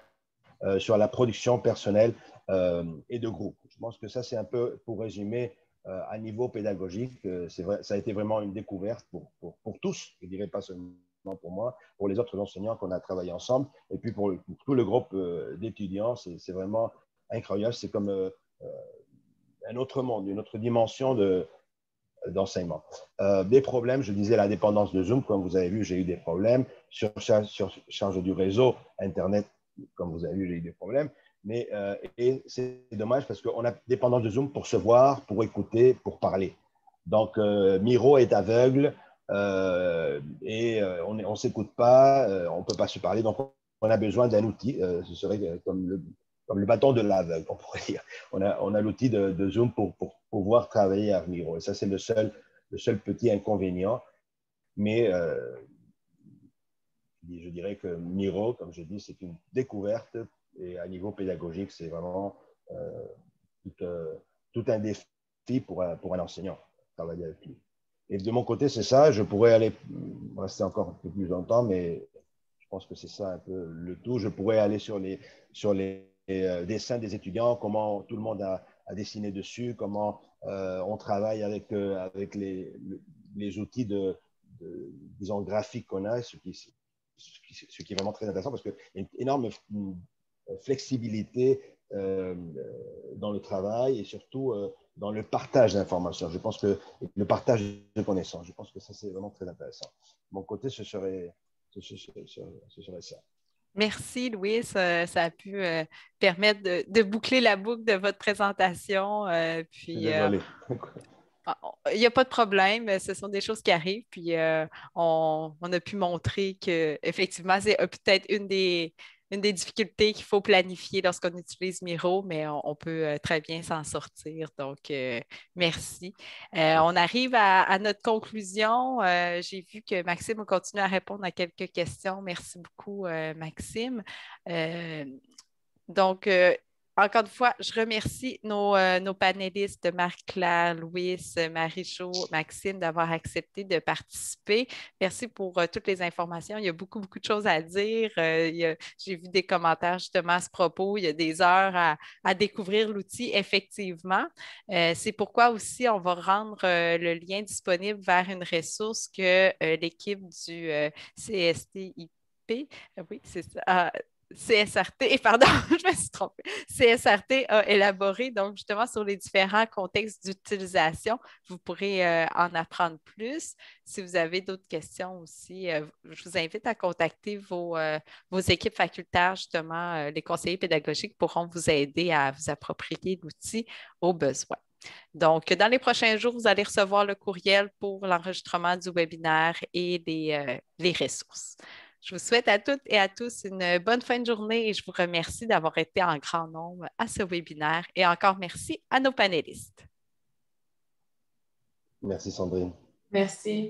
sur la production personnelle et de groupe. Je pense que ça, c'est un peu, pour résumer, à niveau pédagogique, c'est vrai, ça a été vraiment une découverte pour tous, je ne dirais pas seulement pour moi, pour les autres enseignants qu'on a travaillé ensemble, et puis pour tout le groupe d'étudiants, c'est vraiment incroyable. C'est comme un autre monde, une autre dimension d'enseignement. Des problèmes, je disais la dépendance de Zoom, comme vous avez vu, j'ai eu des problèmes. Sur charge du réseau, Internet, comme vous avez vu, j'ai eu des problèmes. Mais et c'est dommage parce qu'on a dépendance de Zoom pour se voir, pour écouter, pour parler. Donc, Miro est aveugle et on ne s'écoute pas, on ne peut pas se parler. Donc, on a besoin d'un outil. Ce serait comme le bâton de l'aveugle, on pourrait dire. On a l'outil de Zoom pour pouvoir travailler avec Miro. Et ça, c'est le seul petit inconvénient. Mais je dirais que Miro, comme je dis, c'est une découverte. Et à niveau pédagogique, c'est vraiment tout un défi pour un enseignant, travailler avec lui. Et de mon côté, c'est ça. Je pourrais aller rester encore un peu plus longtemps, mais je pense que c'est ça un peu le tout. Je pourrais aller sur les dessins des étudiants, comment tout le monde a dessiné dessus, comment on travaille avec les outils disons, graphiques qu'on a, ce qui est vraiment très intéressant parce qu'il y a une énorme flexibilité dans le travail et surtout dans le partage d'informations. Je pense que le partage de connaissances, je pense que ça, c'est vraiment très intéressant. De mon côté, ce serait ça. Merci, Louise. Ça a pu permettre de boucler la boucle de votre présentation. Puis, désolé. il n'y a pas de problème, ce sont des choses qui arrivent. Puis, on a pu montrer qu'effectivement, c'est peut-être une des difficultés qu'il faut planifier lorsqu'on utilise Miro, mais on peut très bien s'en sortir. Donc, merci. On arrive à notre conclusion. J'ai vu que Maxime a continué à répondre à quelques questions. Merci beaucoup, Maxime. Donc, encore une fois, je remercie nos panélistes, Marie-Claire, Louis, Marie-Jo, Maxime, d'avoir accepté de participer. Merci pour toutes les informations. Il y a beaucoup, beaucoup de choses à dire. J'ai vu des commentaires justement à ce propos. Il y a des heures à découvrir l'outil, effectivement. C'est pourquoi aussi on va rendre le lien disponible vers une ressource que l'équipe du CSTIP, oui, c'est ça. CSRT, pardon, je me suis trompée. CSRT a élaboré donc justement sur les différents contextes d'utilisation. Vous pourrez en apprendre plus. Si vous avez d'autres questions aussi, je vous invite à contacter vos équipes facultaires, justement, les conseillers pédagogiques pourront vous aider à vous approprier l'outil au besoin. Donc, dans les prochains jours, vous allez recevoir le courriel pour l'enregistrement du webinaire et les ressources. Je vous souhaite à toutes et à tous une bonne fin de journée et je vous remercie d'avoir été en grand nombre à ce webinaire. Et encore merci à nos panélistes. Merci Sandrine. Merci.